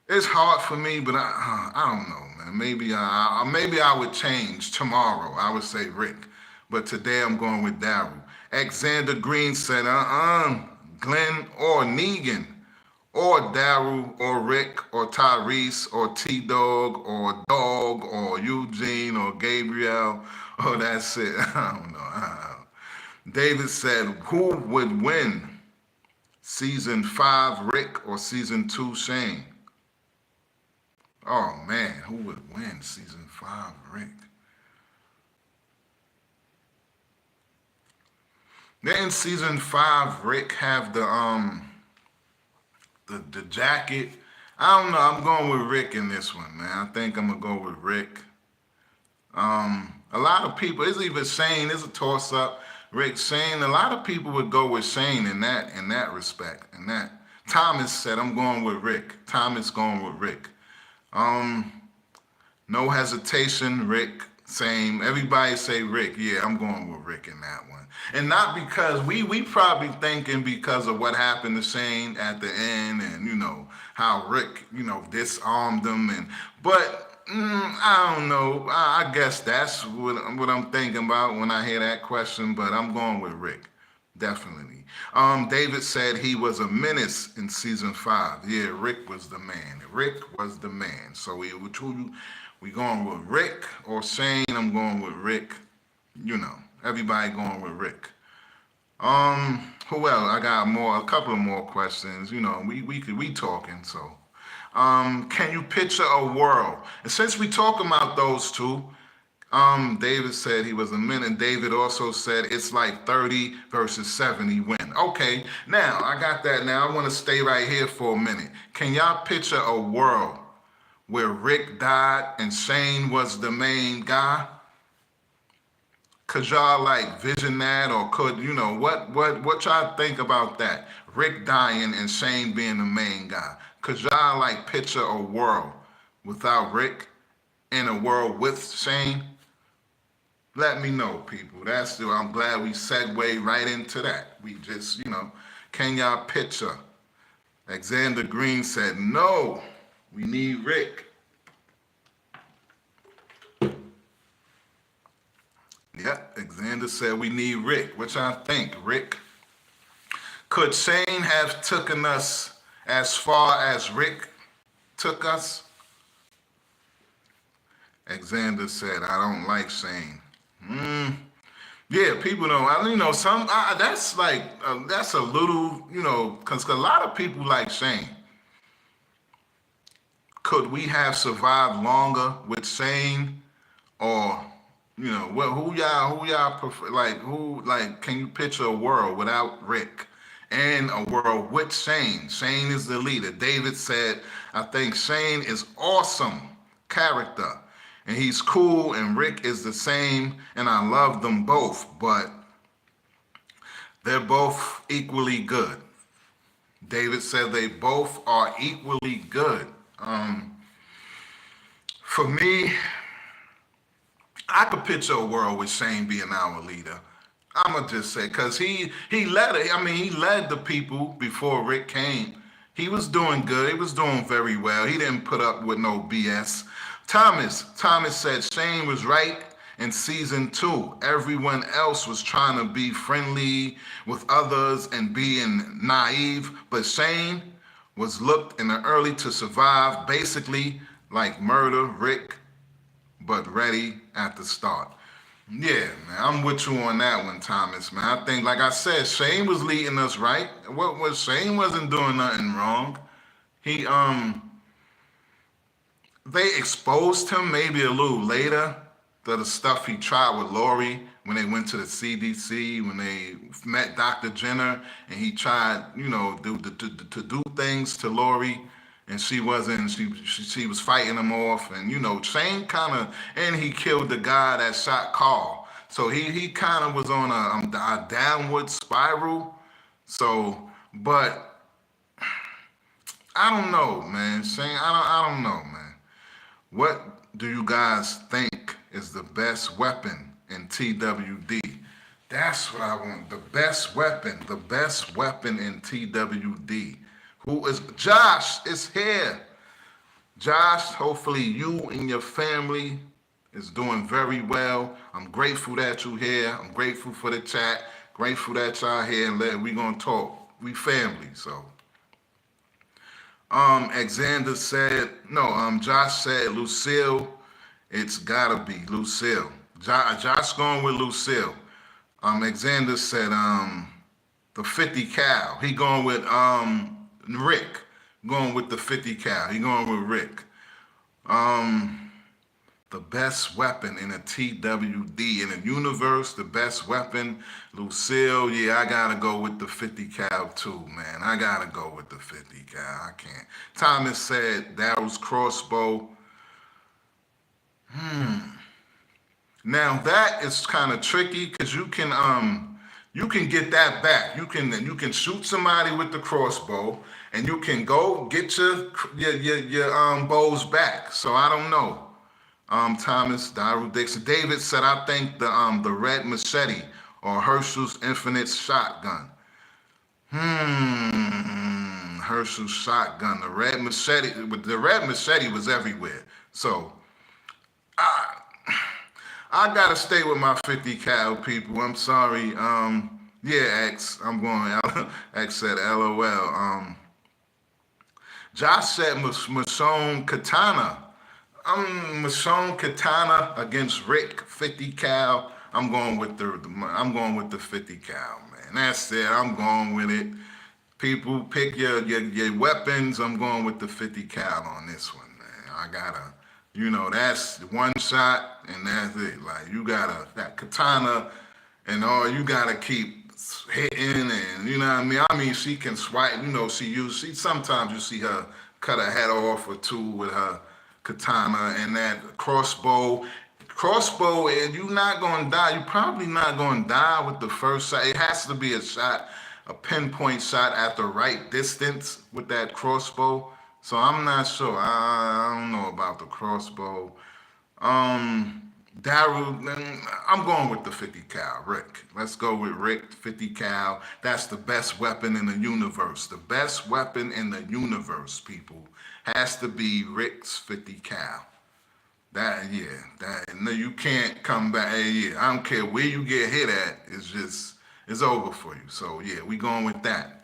S1: It's hard for me, but I don't know, man. Maybe I would change tomorrow. I would say Rick, but today I'm going with Daryl. Alexander Green said, Glenn or Negan, or Daryl or Rick or Tyrese or T-Dog or Dog or Eugene or Gabriel. Oh, that's it. I don't know. David said, who would win? Season 5 Rick or Season 2 Shane? Oh man, who would win Season 5 Rick? Then Season 5 Rick have the jacket. I don't know. I'm going with Rick in this one, man. I think I'm gonna go with Rick. A lot of people, it's either Shane, it's a toss up. Rick, Shane. A lot of people would go with Shane in that respect. In that, Thomas said, I'm going with Rick. Thomas going with Rick. No hesitation, Rick. Same. Everybody say Rick. Yeah, I'm going with Rick in that one. And not because we probably thinking because of what happened to Shane at the end, and how Rick disarmed him, but I don't know. I guess that's what I'm thinking about when I hear that question. But I'm going with Rick, definitely. David said he was a menace in Season 5. Yeah, Rick was the man. Rick was the man. So we going with Rick or Shane. I'm going with Rick. Everybody going with Rick. Who else? I got a couple of more questions. We talking. So, can you picture a world? And since we talking about those two, David said he was a minute. David also said it's like 30 versus 70 win. Okay, now I got that. Now I want to stay right here for a minute. Can y'all picture a world where Rick died and Shane was the main guy? Could y'all vision that, or could what y'all think about that? Rick dying and Shane being the main guy. Could y'all picture a world without Rick and a world with Shane? Let me know, people. I'm glad we segue right into that. We just, can y'all picture? Alexander Green said, no, we need Rick. Yep, Alexander said we need Rick. What y'all think, Rick? Could Shane have taken us as far as Rick took us? Alexander said, I don't like Shane. Yeah, people don't. That's a little, because a lot of people like Shane. Could we have survived longer with Shane, or who y'all prefer? Can you picture a world without Rick and a world with Shane? Shane is the leader. David said, I think Shane is awesome character. And he's cool, and Rick is the same, and I love them both, but they're both equally good. David said they both are equally good. For me, I could picture a world with Shane being our leader. I'ma just say, cause he led the people before Rick came. He was doing good. He was doing very well. He didn't put up with no BS. Thomas said Shane was right in Season 2. Everyone else was trying to be friendly with others and being naive, but Shane was looked in the early to survive, basically like murder, Rick, but ready at the start. Yeah, man, I'm with you on that one, Thomas, man. I think, like I said, Shane was leading us right. What was Shane wasn't doing nothing wrong. He they exposed him maybe a little later to the stuff he tried with Lori when they went to the CDC, when they met Dr. Jenner, and he tried, to do things to Lori, and she wasn't. She was fighting him off, and Shane kind of, and he killed the guy that shot Carl. So he kind of was on a downward spiral. So, but I don't know, man. Shane, I don't know, man. What do you guys think is the best weapon in TWD? That's what I want. The best weapon in TWD. Who is Josh? Is here. Josh, hopefully you and your family is doing very well. I'm grateful that you're here. I'm grateful for the chat. Grateful that y'all here and we gonna talk. We family, so. Alexander said, no, Josh said Lucille. It's gotta be Lucille. Josh going with Lucille. Alexander said, the 50 cal. He going with, Rick. Going with the 50 cal. He going with Rick. The best weapon in a TWD in the universe, the best weapon, Lucille. Yeah, I gotta go with the 50 cal too, man. I gotta go with the 50 cal. I can't. Thomas said Daryl's crossbow. Now that is kind of tricky because you can get that back. You can shoot somebody with the crossbow, and you can go get your bows back. So I don't know. Thomas, Daryl Dixon. David said, I think the red machete or Herschel's infinite shotgun. Herschel's shotgun. The red machete was everywhere. So I gotta stay with my 50 cal, people. I'm sorry. Yeah, X. I'm going. X said, LOL. Josh said Michonne Katana. Michonne Katana against Rick 50 cal. I'm going with the 50 cal, man. That's it. I'm going with it. People pick your weapons. I'm going with the 50 cal on this one, man. I gotta, that's one shot and that's it. Like you gotta that katana and all you gotta keep hitting and you know what I mean. I mean she can swipe. She sometimes you see her cut her head off or two with her katana and that crossbow, and you're not gonna die. You're probably not gonna die with the first shot. It has to be a pinpoint shot at the right distance with that crossbow. So I'm not sure. I don't know about the crossbow. Daryl, I'm going with the 50 cal, Rick. Let's go with Rick, 50 cal. That's the best weapon in the universe. The best weapon in the universe, people, has to be Rick's 50 cal. No, you can't come back. I don't care where you get hit at. It's over for you. So yeah, we going with that.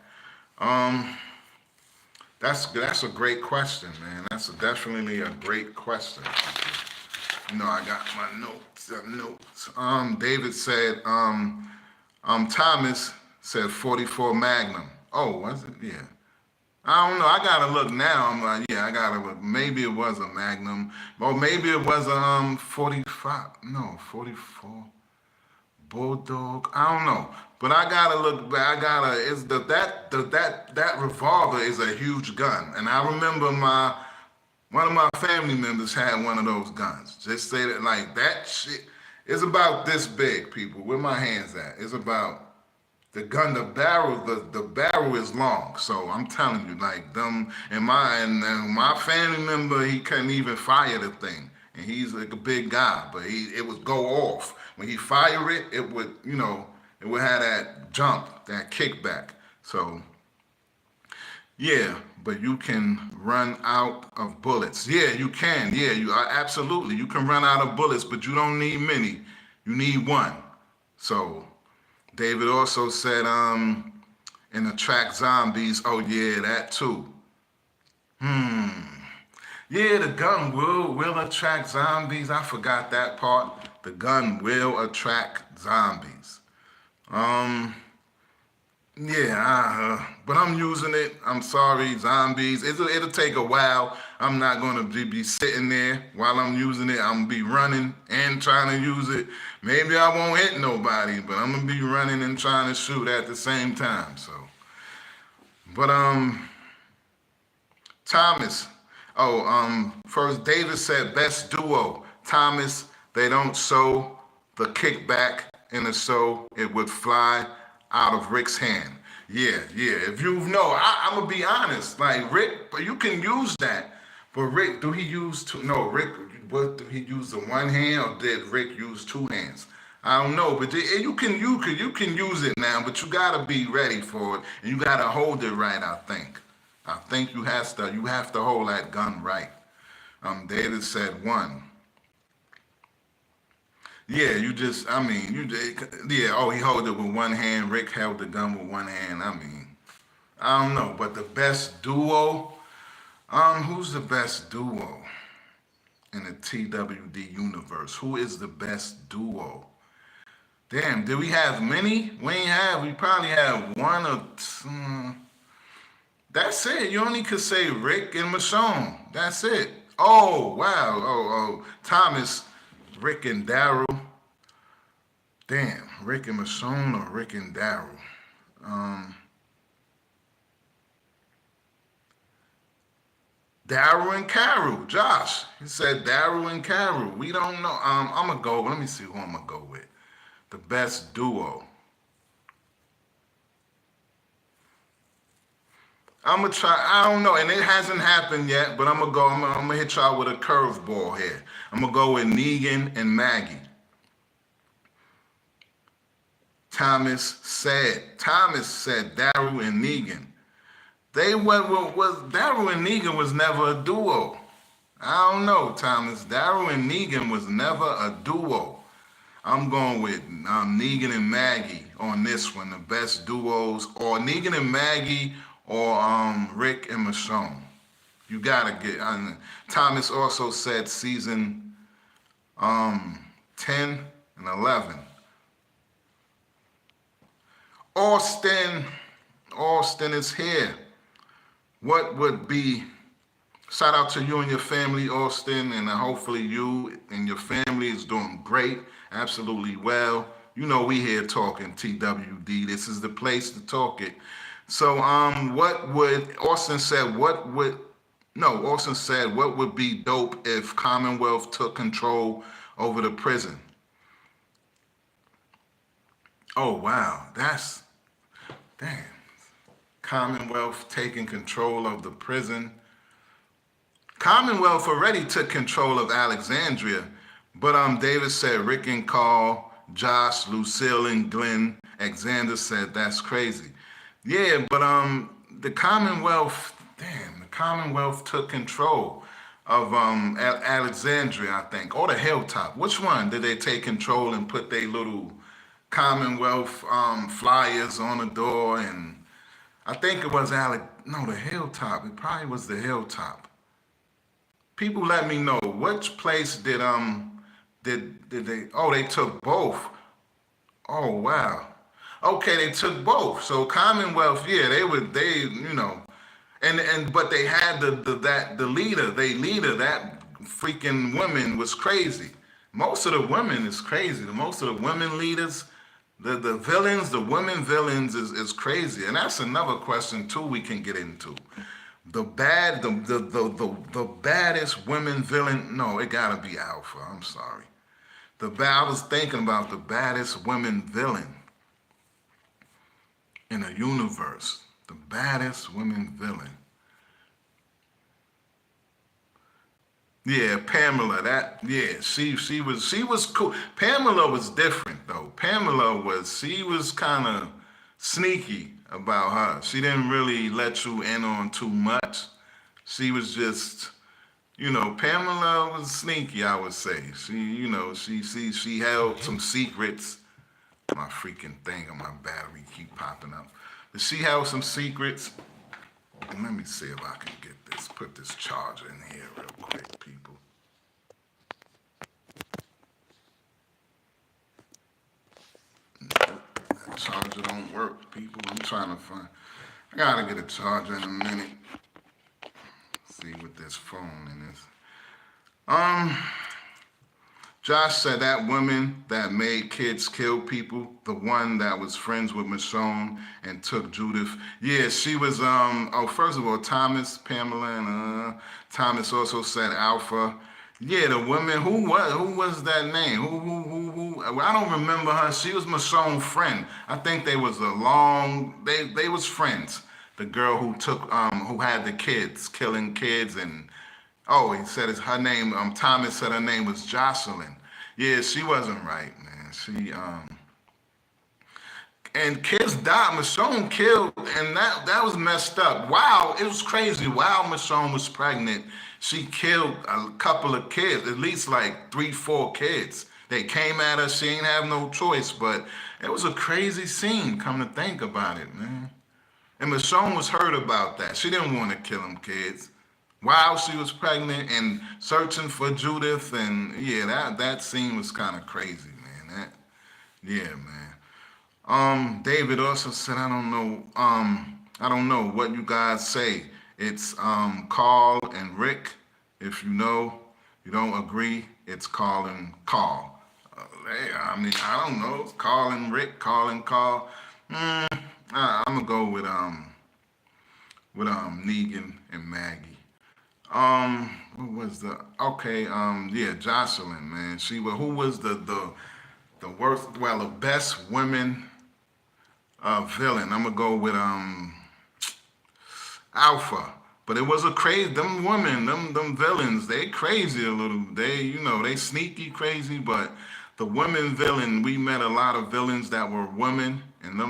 S1: That's a great question, man. That's definitely a great question. I got my notes. David said, Thomas said 44 Magnum. Oh, was it? Yeah. I don't know. I gotta look now. I'm like, yeah, I gotta look. Maybe it was a Magnum, or maybe it was a 45. No, 44 Bulldog. I don't know. But I gotta look back. That revolver is a huge gun, and I remember one of my family members had one of those guns. Just say that like that shit is about this big, people. Where my hands at? It's about the gun, the barrel is long. So I'm telling you, like them and my family member, he couldn't even fire the thing. And he's like a big guy, but it would go off. When he fire it, it would, it would have that jump, that kickback. So yeah, but you can run out of bullets. Yeah, you can. Yeah, you are absolutely. You can run out of bullets, but you don't need many. You need one. So David also said, in the track zombies, oh yeah, that too. Yeah, the gun will attract zombies. I forgot that part. The gun will attract zombies. Um, yeah, but I'm using it. I'm sorry, zombies. It'll take a while. I'm not gonna be sitting there while I'm using it. I'm gonna be running and trying to use it. Maybe I won't hit nobody, but I'm gonna be running and trying to shoot at the same time. So, but Thomas. First David said best duo. Thomas, they don't sew the kickback in the sew, it would fly out of Rick's hand. Yeah, yeah. If you know, I'm gonna be honest. Like Rick, but you can use that. But Rick, do he use two? No, Rick. What do he use the one hand, or did Rick use two hands? I don't know, but you can use it now, but you gotta be ready for it, and you gotta hold it right. I think you have to hold that gun right. David said one. Yeah, yeah. Oh, he held it with one hand. Rick held the gun with one hand. I don't know, but the best duo. Who's the best duo in the TWD universe? Who is the best duo? Damn, did we have many? We probably have one or two. That's it. You only could say Rick and Michonne. That's it. Oh, wow. Oh. Thomas, Rick and Daryl. Damn, Rick and Michonne or Rick and Daryl? Daryl and Carol. Josh, he said Daryl and Carol. We don't know. I'm going to go. Let me see who I'm going to go with. The best duo. I'm gonna try. I don't know, and it hasn't happened yet. But I'm gonna go. I'm gonna hit y'all with a curveball here. I'm gonna go with Negan and Maggie. Thomas said Daryl and Negan. They was Daryl and Negan was never a duo. I don't know, Thomas. Daryl and Negan was never a duo. I'm going with Negan and Maggie on this one. The best duos, or Negan and Maggie, or Rick and Michonne. You gotta get. Thomas also said season 10 and 11. Austin is here. What would be? Shout out to you and your family, Austin, and hopefully you and your family is doing great, absolutely well. You know we here talking TWD. This is the place to talk it. So Austin said what would be dope if Commonwealth took control over the prison? Oh wow, damn. Commonwealth taking control of the prison. Commonwealth already took control of Alexandria, but David said Rick and Carl, Josh, Lucille and Glenn. Alexander said that's crazy. Yeah, but the Commonwealth took control of Alexandria, I think, or the Hilltop. Which one did they take control and put their little Commonwealth flyers on the door? And I think it was the Hilltop. It probably was the Hilltop. People let me know which place did they? Oh, they took both. Oh wow. Okay, they took both. So Commonwealth, yeah, but they had the leader. That freaking woman was crazy. Most of the women is crazy. Most of the women leaders, the villains, the women villains is crazy. And that's another question too we can get into. The baddest women villain, no, it gotta be Alpha. I'm sorry. I was thinking about the baddest women villain in the universe. The baddest women villain. Yeah, Pamela. She was cool. Pamela was different though. She was kind of sneaky about her. She didn't really let you in on too much. She was just, Pamela was sneaky, I would say. She held some secrets. My freaking thing on my battery keep popping up. But she held some secrets. And let me see if I can get this put this charger in here real quick, people. That charger don't work, people. I'm trying to find. I gotta get a charger in a minute. See what this phone in is. Josh said that woman that made kids kill people, the one that was friends with Michonne and took Judith. Yeah, she was, first of all, Thomas, Pamela, and Thomas also said Alpha. Yeah, the woman, who was that name? Who? I don't remember her. She was Michonne's friend. I think they was they was friends. The girl who took, who had the kids, killing kids and oh, he said her name, Thomas said her name was Jocelyn. Yeah, she wasn't right, man. And kids died. Michonne killed, and that was messed up. Wow, it was crazy. While Michonne was pregnant, she killed a couple of kids, at least like 3, 4 kids. They came at her. She ain't have no choice, but it was a crazy scene, come to think about it, man. And Michonne was hurt about that. She didn't want to kill them kids while she was pregnant and searching for Judith. And yeah, that scene was kind of crazy, man. Yeah, man. David also said, I don't know what you guys say. It's Carl and Rick. If you don't agree, it's Carl and Carl. I mean, I don't know. It's Carl and Rick, Carl and Carl. I'm gonna go with Negan and Maggie. What was yeah, Jocelyn, man. Who was the worst, well, the best women villain? I'm gonna go with Alpha. But it was a crazy, them women, them villains, they crazy a little. They sneaky crazy, but the women villain, we met a lot of villains that were women, and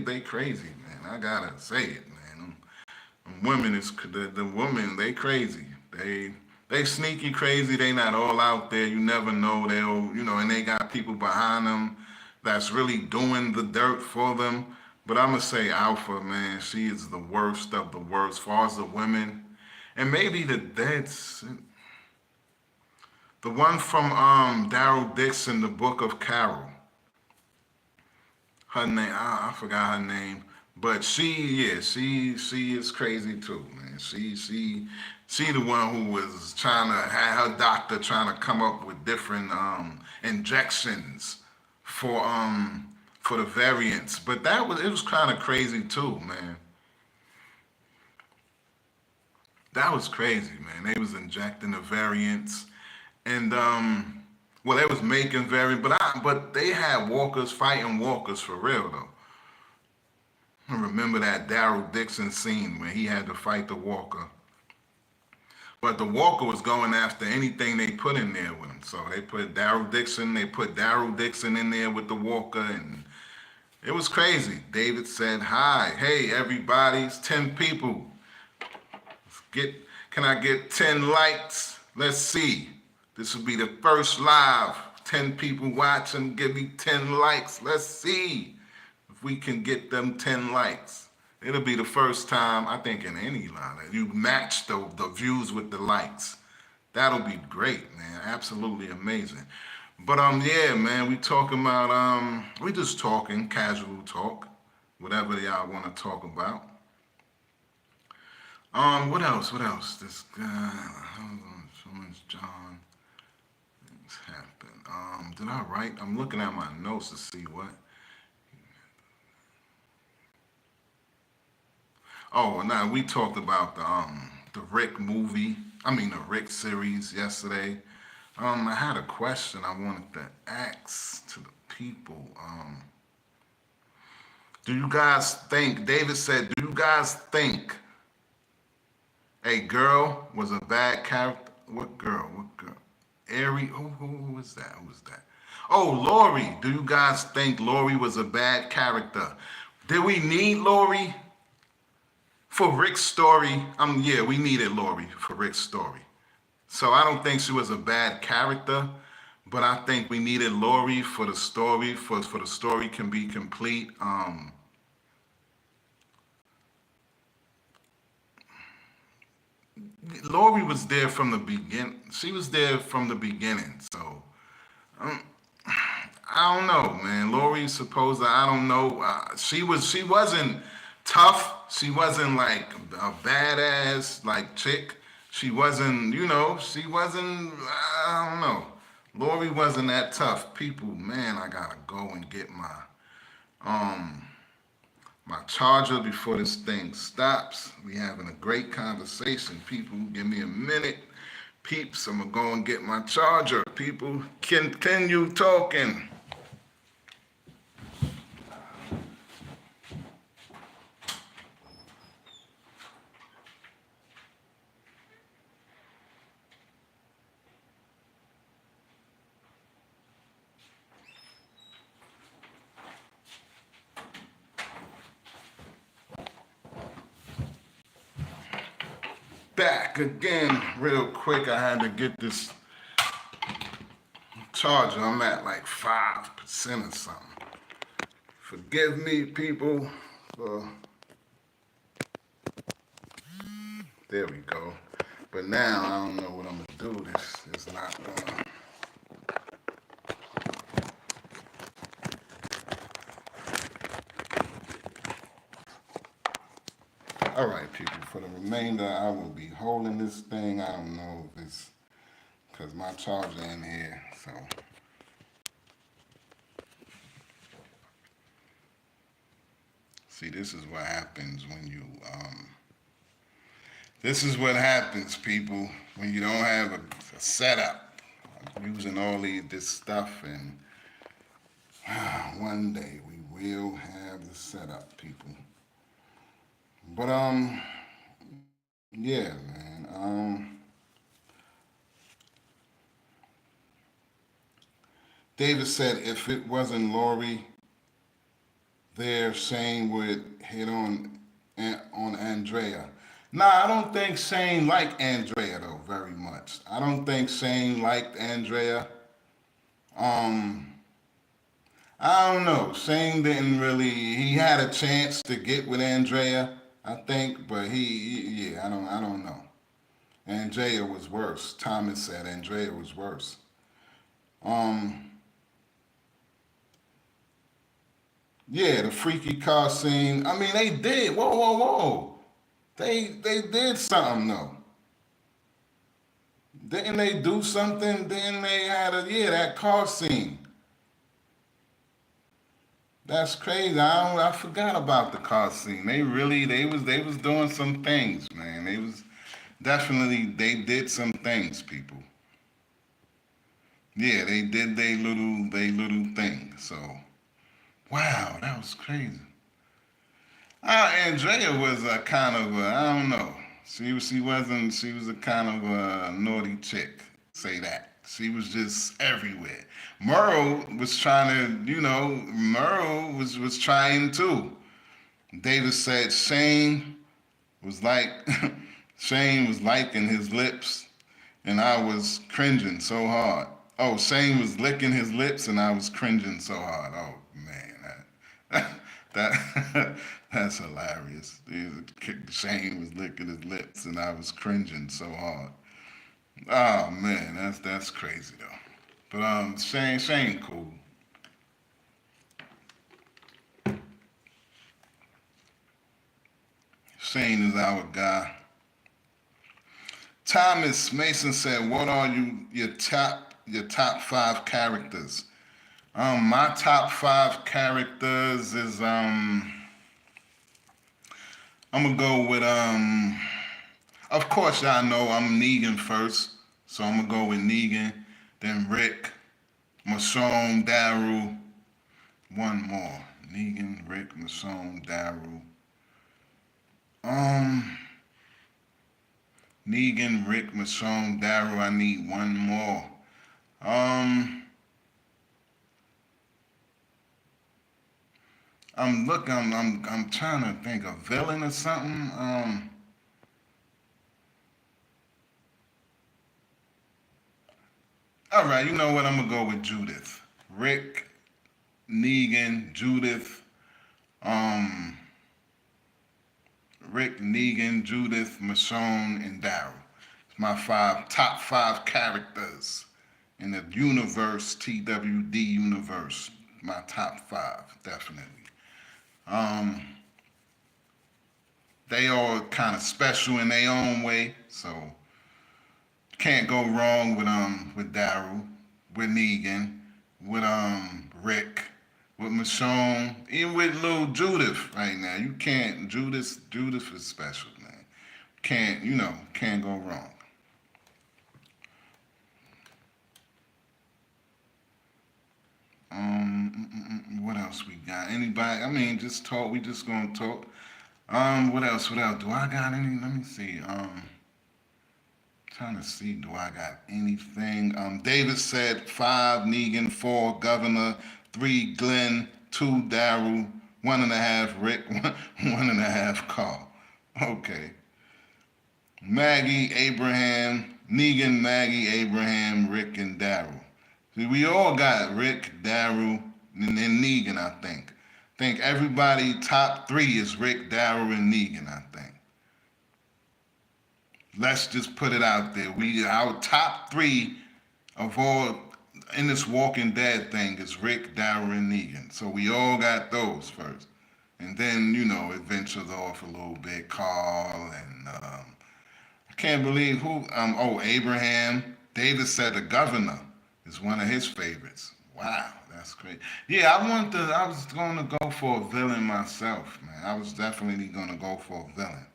S1: they crazy, man. I gotta say it, man. Women the women, they crazy. They sneaky crazy. They not all out there. You never know. And they got people behind them that's really doing the dirt for them. But I'm gonna say Alpha, man. She is the worst of the worst, as far as the women. And maybe the one from Daryl Dixon, the Book of Carol. Her name, I forgot her name. But she is crazy too, man. She the one who was trying to have her doctor trying to come up with different injections for the variants. But it was kind of crazy too, man. That was crazy, man. They was injecting the variants, and they was making but they had walkers fighting walkers for real though. I remember that Daryl Dixon scene when he had to fight the walker. But the walker was going after anything they put in there with him. So they put Daryl Dixon in there with the walker, and it was crazy. David said, hi, hey, everybody's 10 people. Can I get 10 likes? Let's see. This will be the first live. 10 people watching, give me 10 likes. Let's see if we can get them 10 likes. It'll be the first time, I think, in any line. You match the views with the likes. That'll be great, man. Absolutely amazing. But yeah, man, we talking about we just talking, casual talk, whatever y'all want to talk about. What else? This guy, John, things happen. Did I write? I'm looking at my notes to see what. Oh, now we talked about the Rick movie. The Rick series yesterday. I had a question I wanted to ask to the people. Do you guys think? David said, do you guys think a girl was a bad character? What girl? Ari? Who was that? Who was that? Oh, Lori. Do you guys think Lori was a bad character? Did we need Lori? For Rick's story, yeah, we needed Lori for Rick's story. So I don't think she was a bad character, but I think we needed Lori for the story, for the story can be complete. Lori was there from the beginning. She was there from the beginning. So um, I don't know, man. Lori supposed to, I don't know. She wasn't tough. She wasn't like a badass like chick. She wasn't, she wasn't. I don't know. Lori wasn't that tough. People, man, I gotta go and get um my charger before this thing stops. We having a great conversation. People, give me a minute. Peeps, I'm gonna go and get my charger. People, continue talking. Back again, real quick. I had to get this charger. I'm at like 5% or something. Forgive me, people. For There we go. But now I don't know what I'm gonna do. This is not gonna. All right, people. For the remainder, I will be holding this thing. I don't know if it's because my charger in here. So see, this is what happens when you. This is what happens, people, when you don't have a setup. I'm using all this stuff, and one day we will have the setup, people. But yeah, man. David said if it wasn't Lori there, Shane would hit on Andrea. Nah, I don't think Shane liked Andrea though very much. I don't think Shane liked Andrea. Um, I don't know. Shane didn't really. He had a chance to get with Andrea, I think, but yeah, I don't know. Andrea was worse. Thomas said Andrea was worse. Um, yeah, the freaky car scene. I mean, they did. Whoa, whoa, whoa. They did something though. Didn't they do something? Then they had that car scene. That's crazy. I forgot about the car scene. They was doing some things, man. They did some things, people. Yeah, they did they little thing. So wow, that was crazy. Andrea was a kind of I don't know. She was a kind of a naughty chick. Say that. She was just everywhere. Merle was trying to, Merle was trying too. David said Shane was like Shane was liking his lips and I was cringing so hard. Oh, Shane was licking his lips and I was cringing so hard. Oh man, that that's hilarious. Shane was licking his lips and I was cringing so hard. Oh man, that's crazy though. But Shane cool. Shane is our guy. Thomas Mason said, "What are your top 5 characters?" My top 5 characters is I'm gonna go with Of course y'all know I'm Negan first, so I'm gonna go with Negan, then Rick, Michonne, Daryl, one more. Negan, Rick, Michonne, Daryl. Um, Negan, Rick, Michonne, Daryl. I need one more. Um, I'm trying to think of villain or something. All right, you know what? I'm gonna go with Judith. Rick, Negan, Judith. Um, Rick, Negan, Judith, Michonne, and Daryl. It's my top five characters in the universe, TWD universe. My top five, definitely. Um, they all kind of special in their own way, so can't go wrong with Daryl, with Negan, with Rick, with Michonne, even with little Judith right now. You can't. Judith is special, man. Can't go wrong. What else we got? Anybody? I mean, just talk. We just gonna talk. What else? What else? Do I got any? Let me see. Trying to see. Do I got anything? David said 5 Negan, 4 Governor, 3 Glenn, 2 Daryl, 1.5 Rick, 1.5 Carl. Okay. Maggie, Abraham, Negan, Maggie, Abraham, Rick, and Daryl. See, we all got Rick, Daryl, and then Negan, I think. Think everybody top 3 is Rick, Daryl, and Negan, I think. Let's just put it out there. Our top 3 of all in this Walking Dead thing is Rick, Daryl, and Negan. So we all got those first. And then, it ventures off a little bit. Carl and I can't believe who Abraham. David said the Governor is one of his favorites. Wow, that's great. Yeah, I was going to go for a villain myself, man. I was definitely going to go for a villain.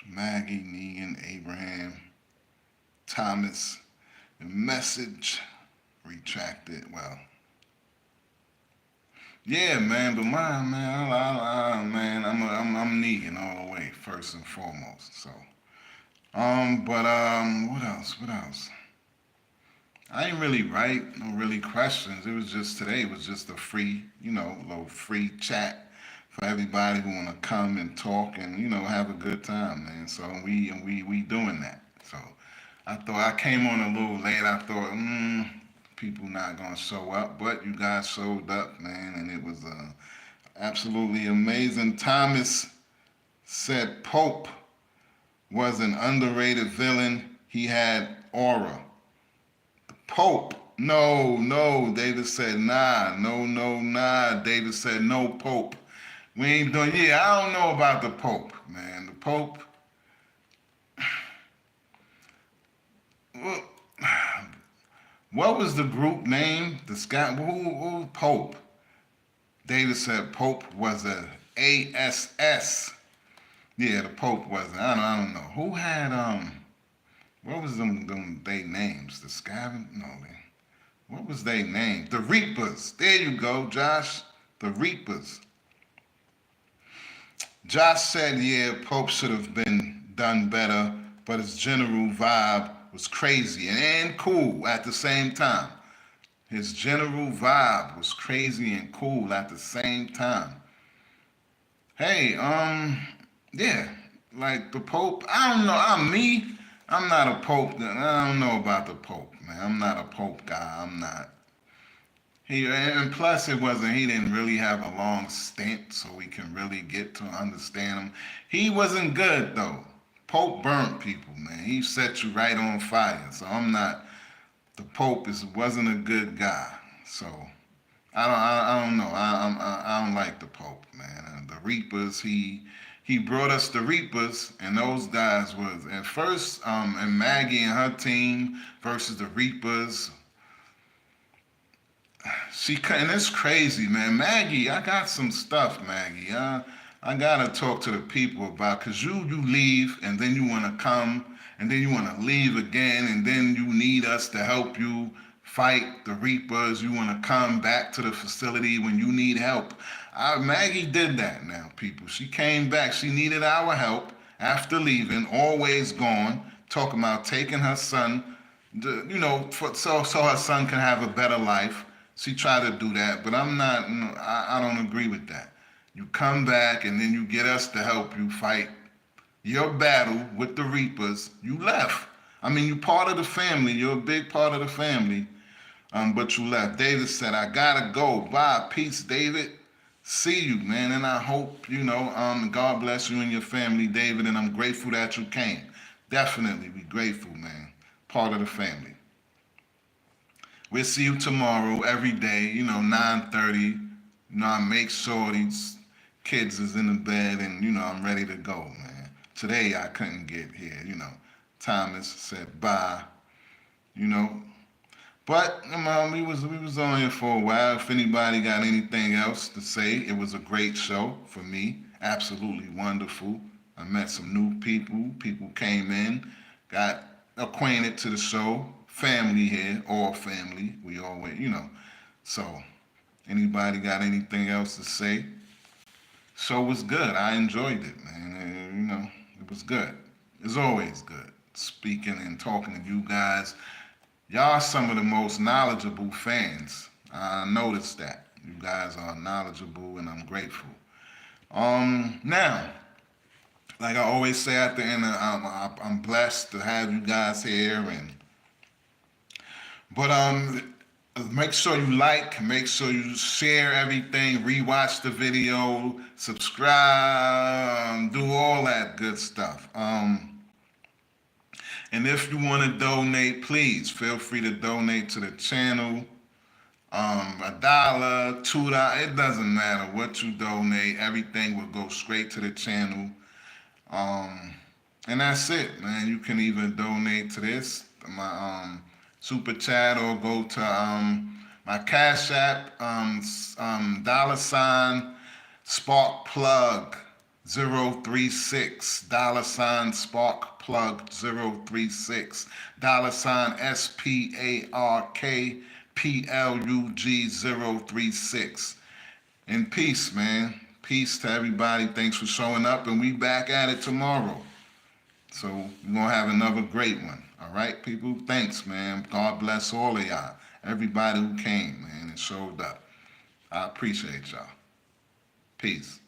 S1: Maggie, Negan, Abraham, Thomas, the message retracted. Well, yeah, man, but mine, man, I'm Negan all the way, first and foremost. So, what else? What else? I ain't really write no really questions. It was just today. It was just a free, little free chat for everybody who want to come and talk and have a good time, man. So we doing that. So I thought I came on a little late. I thought people not gonna show up, but you guys showed up, man, and it was absolutely amazing. Thomas said Pope was an underrated villain. He had aura. The Pope. No. David said nah. Nah. David said no Pope. We ain't doing, I don't know about the Pope, man. The Pope, what was the group name? Who Pope? David said Pope was a ASS. Yeah, the Pope wasn't. I don't know. Who had, what was they names? The Scaven? No, what was they names? The Reapers. There you go, Josh. The Reapers. Josh said, yeah, Pope should have been done better, but his general vibe was crazy and cool at the same time. His general vibe was crazy and cool at the same time. Hey, yeah, like the Pope, I don't know, I'm not a Pope, I don't know about the Pope, man. I'm not a Pope guy, I'm not. And plus he didn't really have a long stint, so we can really get to understand him. He wasn't good, though. Pope burnt people, man. He set you right on fire. So the Pope wasn't a good guy. So, I don't know. I don't like the Pope, man. The Reapers, he brought us the Reapers, and those guys was, at first, and Maggie and her team versus the Reapers, and it's crazy, man. Maggie, I got some stuff, Maggie. I gotta talk to the people about, cause you leave and then you wanna come and then you wanna leave again and then you need us to help you fight the Reapers. You wanna come back to the facility when you need help. Maggie did that now, people. She came back. She needed our help after leaving, always gone, talking about taking her son, so her son can have a better life. She tried to do that, but I don't agree with that. You come back and then you get us to help you fight your battle with the Reapers. You left. I mean, you're part of the family. You're a big part of the family, but you left. David said, I gotta go. Bye. Peace, David. see you, man. And I hope, God bless you and your family, David. And I'm grateful that you came. Definitely be grateful, man. Part of the family. We'll see you tomorrow, every day, 9:30. I make sure these kids is in the bed and, I'm ready to go, man. Today I couldn't get here, Thomas said bye, you know. But we was on here for a while. If anybody got anything else to say, it was a great show for me. Absolutely wonderful. I met some new people. People came in, got acquainted to the show. Family here, all family. We always, So, anybody got anything else to say? Show was good. I enjoyed it, man. It was good. It's always good speaking and talking to you guys. Y'all are some of the most knowledgeable fans. I noticed that. You guys are knowledgeable and I'm grateful. Now, like I always say at the end, I'm blessed to have you guys here but make sure you like, make sure you share everything, rewatch the video, subscribe, do all that good stuff. And if you want to donate, please feel free to donate to the channel. $1, $2, it doesn't matter what you donate. Everything will go straight to the channel. And that's it, man. You can either donate to this, my super chat, or go to my Cash App, $ Spark Plug 036, $ Spark Plug 036, $ SPARKPLUG 036. And peace, man. Peace to everybody. Thanks for showing up, and we back at it tomorrow. So we're going to have another great one. All right, people? Thanks, man. God bless all of y'all. Everybody who came, man, and showed up. I appreciate y'all. Peace.